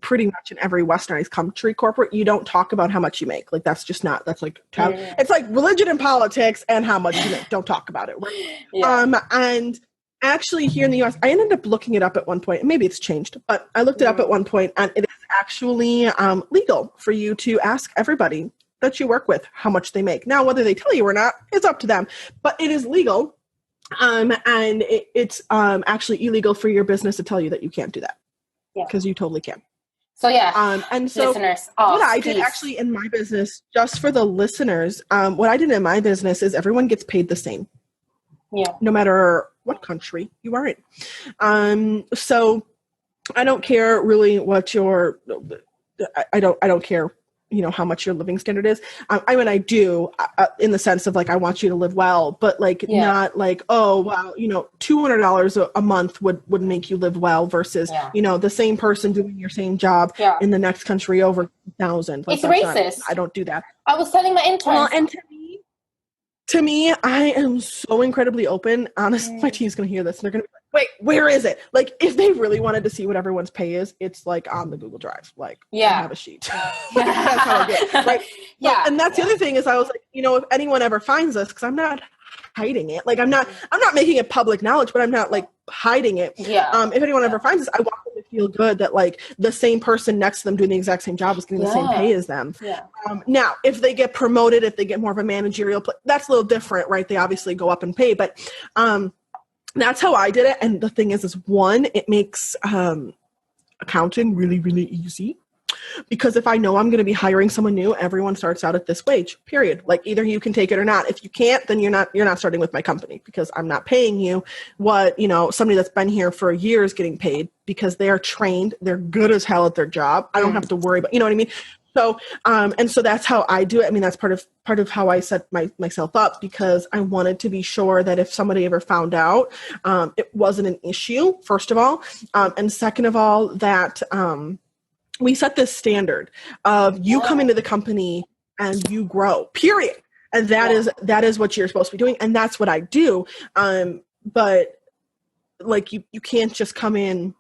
pretty much in every westernized country corporate, you don't talk about how much you make. Like, that's just not, that's like, it's like religion and politics and how much you make. Don't talk about it. Right? Yeah. And actually here in the US, I ended up looking it up at one point. Maybe it's changed, but I looked it up at one point, and it is actually legal for you to ask everybody that you work with how much they make. Now, whether they tell you or not, it's up to them, but it is legal. And it's actually illegal for your business to tell you that you can't do that, because you totally can. So yeah, and so listeners, what I did actually in my business, just for the listeners, what I did in my business is everyone gets paid the same. Yeah. No matter what country you are in. So I don't care really what I don't care, you know, how much your living standard is. I mean, I do in the sense of like, I want you to live well, but like, not like, oh, wow, you know, $200 a month would make you live well versus, you know, the same person doing your same job in the next country over 1,000. Like, it's racist. I don't do that. I was telling my interns. Well, and to me, I am so incredibly open. Honestly, my team's going to hear this and they're going to be like, wait, where is it? Like, if they really wanted to see what everyone's pay is, it's like on the Google Drive. Like, I have a sheet. Like, that's how I get it, right? And that's the other thing is I was like, you know, if anyone ever finds this, because I'm not hiding it. Like, I'm not making it public knowledge, but I'm not like hiding it. If anyone ever finds this, I want them to feel good that like the same person next to them doing the exact same job is getting the same pay as them. Now, if they get promoted, if they get more of a managerial, that's a little different, right? They obviously go up in pay, but that's how I did it. And the thing is one, it makes accounting really, really easy. Because if I know I'm going to be hiring someone new, everyone starts out at this wage, period. Like, either you can take it or not. If you can't, then you're not starting with my company, because I'm not paying you what, you know, somebody that's been here for a year is getting paid, because they are trained. They're good as hell at their job. I don't have to worry about, you know what I mean? So, and so that's how I do it. I mean, that's part of how I set myself up, because I wanted to be sure that if somebody ever found out, it wasn't an issue, first of all. And second of all, that, we set this standard of you come into the company and you grow, period. And that is what you're supposed to be doing. And that's what I do. But like, you can't just come in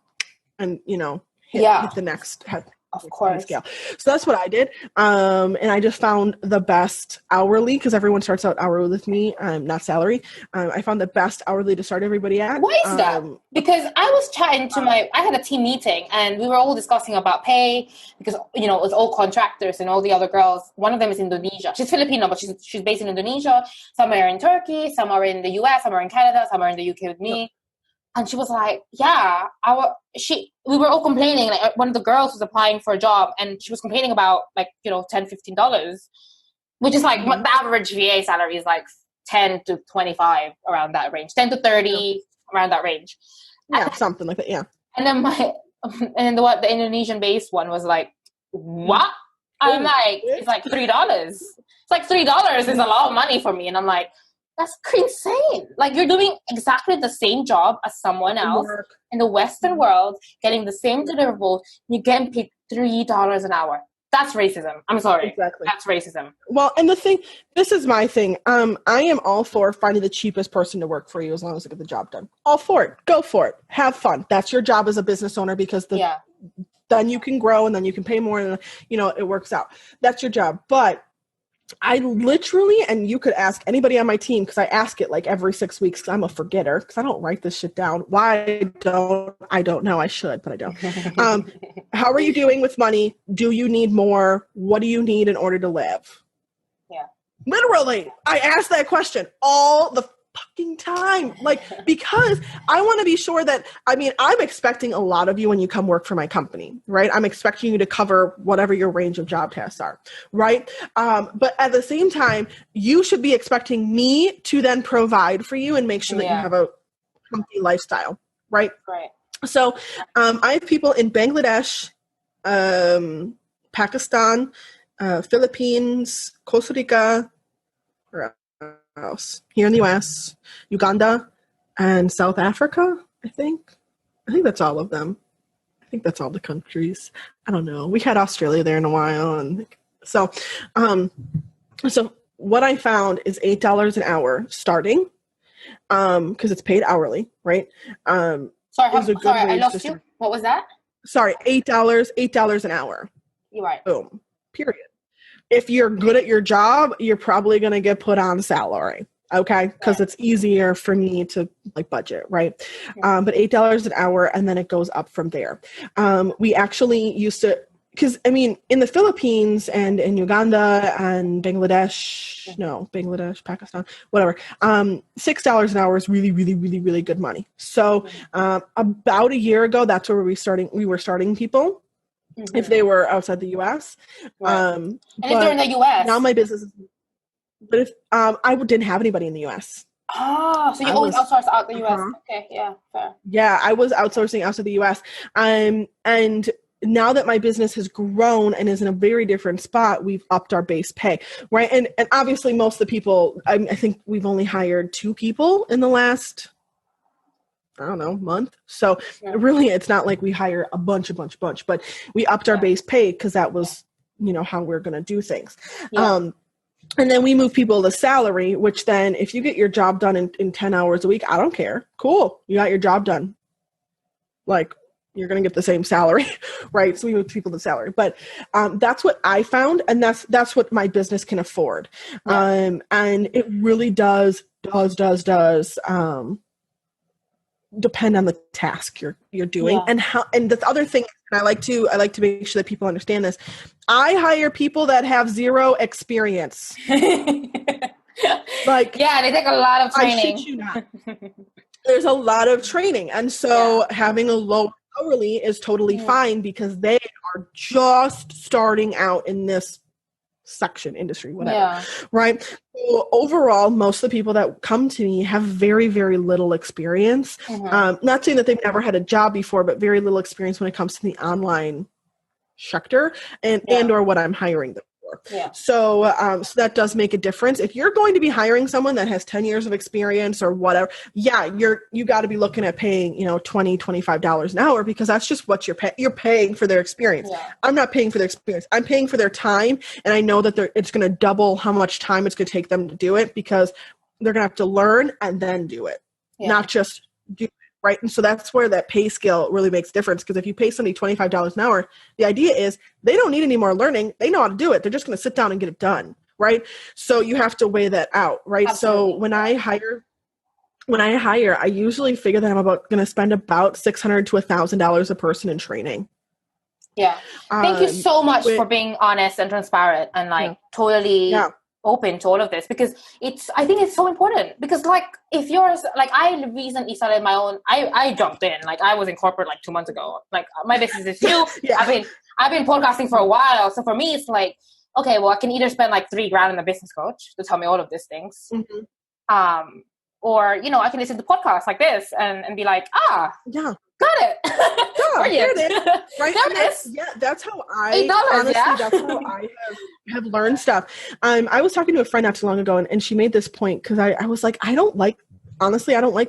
and, you know, hit the next of course scale. So that's what I did. And I just found the best hourly, because everyone starts out hourly with me, not salary. I found the best hourly to start everybody at. Why is that? Because I was chatting to I had a team meeting and we were all discussing about pay, because, you know, it was all contractors and all the other girls. One of them is Indonesia. She's Filipino, but she's based in Indonesia. Some are in Turkey, some are in the US, some are in Canada, some are in the UK with me. And she was like, we were all complaining. Like, one of the girls was applying for a job and she was complaining about, like, you know, $10, $15, which is like the average VA salary is like 10 to 25, around that range, 10 to 30, around that range. Yeah, something like that. Yeah. And then the Indonesian based one was like, what? I'm like, it's like $3. It's like $3 is a lot of money for me. And I'm like, that's insane. Like, you're doing exactly the same job as someone else in the Western world, getting the same deliverable, and you're getting paid $3 an hour. That's racism. I'm sorry. Exactly. That's racism. Well, and this is my thing. I am all for finding the cheapest person to work for you as long as they get the job done. All for it. Go for it. Have fun. That's your job as a business owner, because then you can grow and then you can pay more and, you know, it works out. That's your job. But I literally, and you could ask anybody on my team, because I ask it like every 6 weeks because I'm a forgetter, because I don't write this shit down. Why I don't know. I should, but I don't. How are you doing with money? Do you need more? What do you need in order to live? Yeah. Literally, I ask that question all the fucking time, like, because I want to be sure that, I mean, I'm expecting a lot of you when you come work for my company, right? I'm expecting you to cover whatever your range of job tasks are, right? But at the same time, you should be expecting me to then provide for you and make sure that you have a healthy lifestyle, right? Right. So I have people in Bangladesh, Pakistan, Philippines, Costa Rica, else here in the US, Uganda, and South Africa. I think that's all of them. I think that's all the countries. I don't know. We had Australia there in a while, and so what I found is $8 an hour starting, because it's paid hourly, right? Sorry, I lost you. What was that? Sorry, $8 an hour. You're right. Boom. Period. If you're good at your job, you're probably going to get put on salary. Okay. Because it's easier for me to like budget. Right. But $8 an hour, and then it goes up from there. We actually used to, because I mean, in the Philippines and in Uganda and Bangladesh, Pakistan, whatever, $6 an hour is really, really, really, really good money. So about a year ago, that's where we were starting people. Mm-hmm. If they were outside the U.S. Right. And if they're in the U.S. Now my business is, but if I didn't have anybody in the U.S. Oh, so you always outsource out the U.S. Okay, yeah, fair. Yeah, I was outsourcing out to the U.S. And now that my business has grown and is in a very different spot, we've upped our base pay, right? And obviously most of the people, I think we've only hired 2 people in the last, I don't know, month. So really, it's not like we hire a bunch, but we upped our base pay because that was, how we're going to do things. Yeah. And then we move people to salary, which then if you get your job done in 10 hours a week, I don't care. Cool. You got your job done. Like, you're going to get the same salary, right? So we move people to salary, but that's what I found. And that's what my business can afford. Yeah. And it really does depend on the task you're doing and how. And the other thing, and I like to make sure that people understand this. I hire people that have 0 experience. Like, they take a lot of training. I shit you not. There's a lot of training, and so having a low hourly is totally fine because they are just starting out in this section, industry, whatever, right? So overall, most of the people that come to me have very, very little experience. Mm-hmm. Not saying that they've never had a job before, but very little experience when it comes to the online sector and or what I'm hiring them for. Yeah. So that does make a difference. If you're going to be hiring someone that has 10 years of experience or whatever, you got to be looking at paying, $20, $25 an hour, because that's just what you're paying for their experience. Yeah. I'm not paying for their experience. I'm paying for their time. And I know that it's going to double how much time it's going to take them to do it, because they're going to have to learn and then do it, not just do it. Right. And so that's where that pay scale really makes a difference. Because if you pay somebody $25 an hour, the idea is they don't need any more learning. They know how to do it. They're just going to sit down and get it done. Right. So you have to weigh that out. Right. Absolutely. So when I hire, I usually figure that I'm going to spend about $600 to $1,000 a person in training. Yeah. Thank you so much for being honest and transparent and totally open to all of this, because I think it's so important, because if yours, I recently started my own, I jumped in, I was in corporate 2 months ago, my business is new. I've been podcasting for a while. So for me, it's okay, well, I can either spend $3,000 on a business coach to tell me all of these things. Mm-hmm. Or, I can listen to podcasts like this and be got it. Brilliant. There it is. Right. There it is. Yeah, that's how I that's how I have learned stuff. I was talking to a friend not too long ago, and she made this point, because I was like, I don't like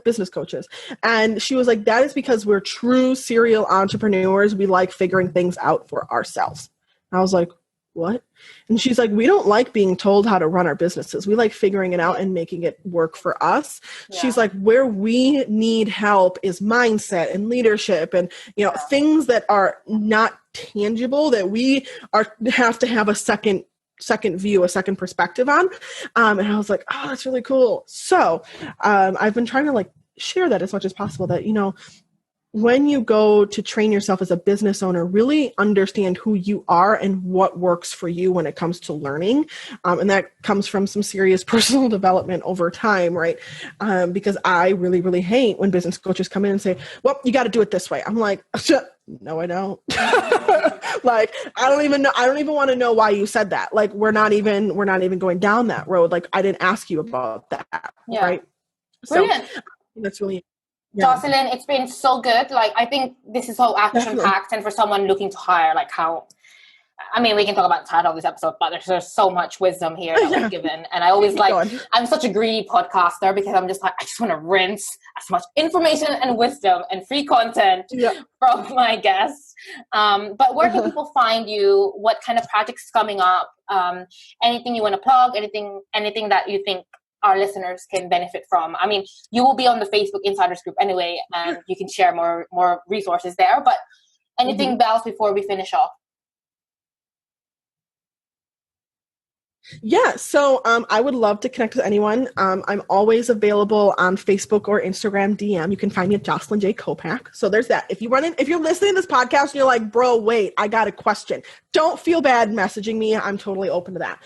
business coaches. And she was like, that is because we're true serial entrepreneurs. We like figuring things out for ourselves. And I was like, what? And she's like, we don't like being told how to run our businesses. We like figuring it out and making it work for us. Yeah. She's like, where we need help is mindset and leadership and, things that are not tangible, that we have to have a second second view, a second perspective on. And I was like, oh, that's really cool. So I've been trying to like share that as much as possible, that, you know, when you go to train yourself as a business owner, really understand who you are and what works for you when it comes to learning. And that comes from some serious personal development over time, right? Because I really, really hate when business coaches come in and say, well, you got to do it this way. I'm like, no, I don't. Like, I don't even want to know why you said that. Like, we're not even going down that road. Like, I didn't ask you about that. Yeah. Right. Brilliant. So that's really, Jocelyn, it's been so good. Like, I think this is so action-packed, and for someone looking to hire, like how, I mean, we can talk about the title of this episode, but there's so much wisdom here that we've given. And I always I'm such a greedy podcaster because I'm just like, I just want to rinse as much information and wisdom and free content from my guests. But where can people find you? What kind of projects coming up? Anything you want to plug? Anything that you think our listeners can benefit from? I mean, you will be on the Facebook Insiders group anyway, and you can share more resources there. But anything else before we finish off? Yeah, so I would love to connect with anyone. I'm always available on Facebook or Instagram DM. You can find me at Jocelyn J. Kopac. So there's that. If you're listening to this podcast and you're like, bro, wait, I got a question, don't feel bad messaging me. I'm totally open to that.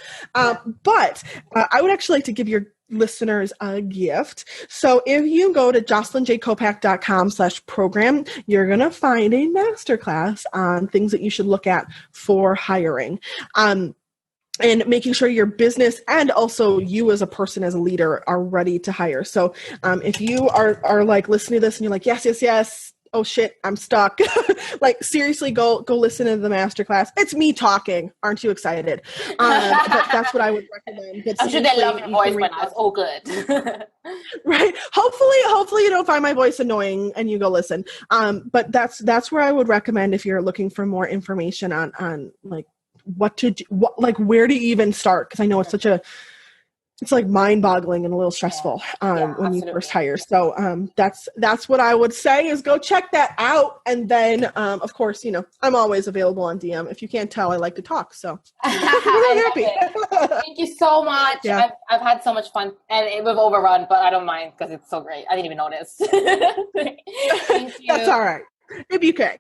But I would actually like to give your listeners a gift. So if you go to jocelynjkopac.com/program, you're going to find a masterclass on things that you should look at for hiring. And making sure your business and also you as a person, as a leader, are ready to hire. So if you are like listening to this and you're like, yes, oh shit, I'm stuck. Like, seriously, go listen to the masterclass. It's me talking. Aren't you excited? But that's what I would recommend. I'm sure they love your voice when I was all good. Right. Hopefully you don't find my voice annoying and you go listen. But that's where I would recommend if you're looking for more information on like, what to do, where to even start, because I know it's like mind-boggling and a little stressful when you first hire. So that's what I would say, is go check that out. And then of course, you know, I'm always available on DM. If you can't tell, I like to talk, so really happy. Thank you so much. Yeah. I've had so much fun, and we've overrun, but I don't mind because it's so great. I didn't even notice. Thank you. That's all right. Maybe you can.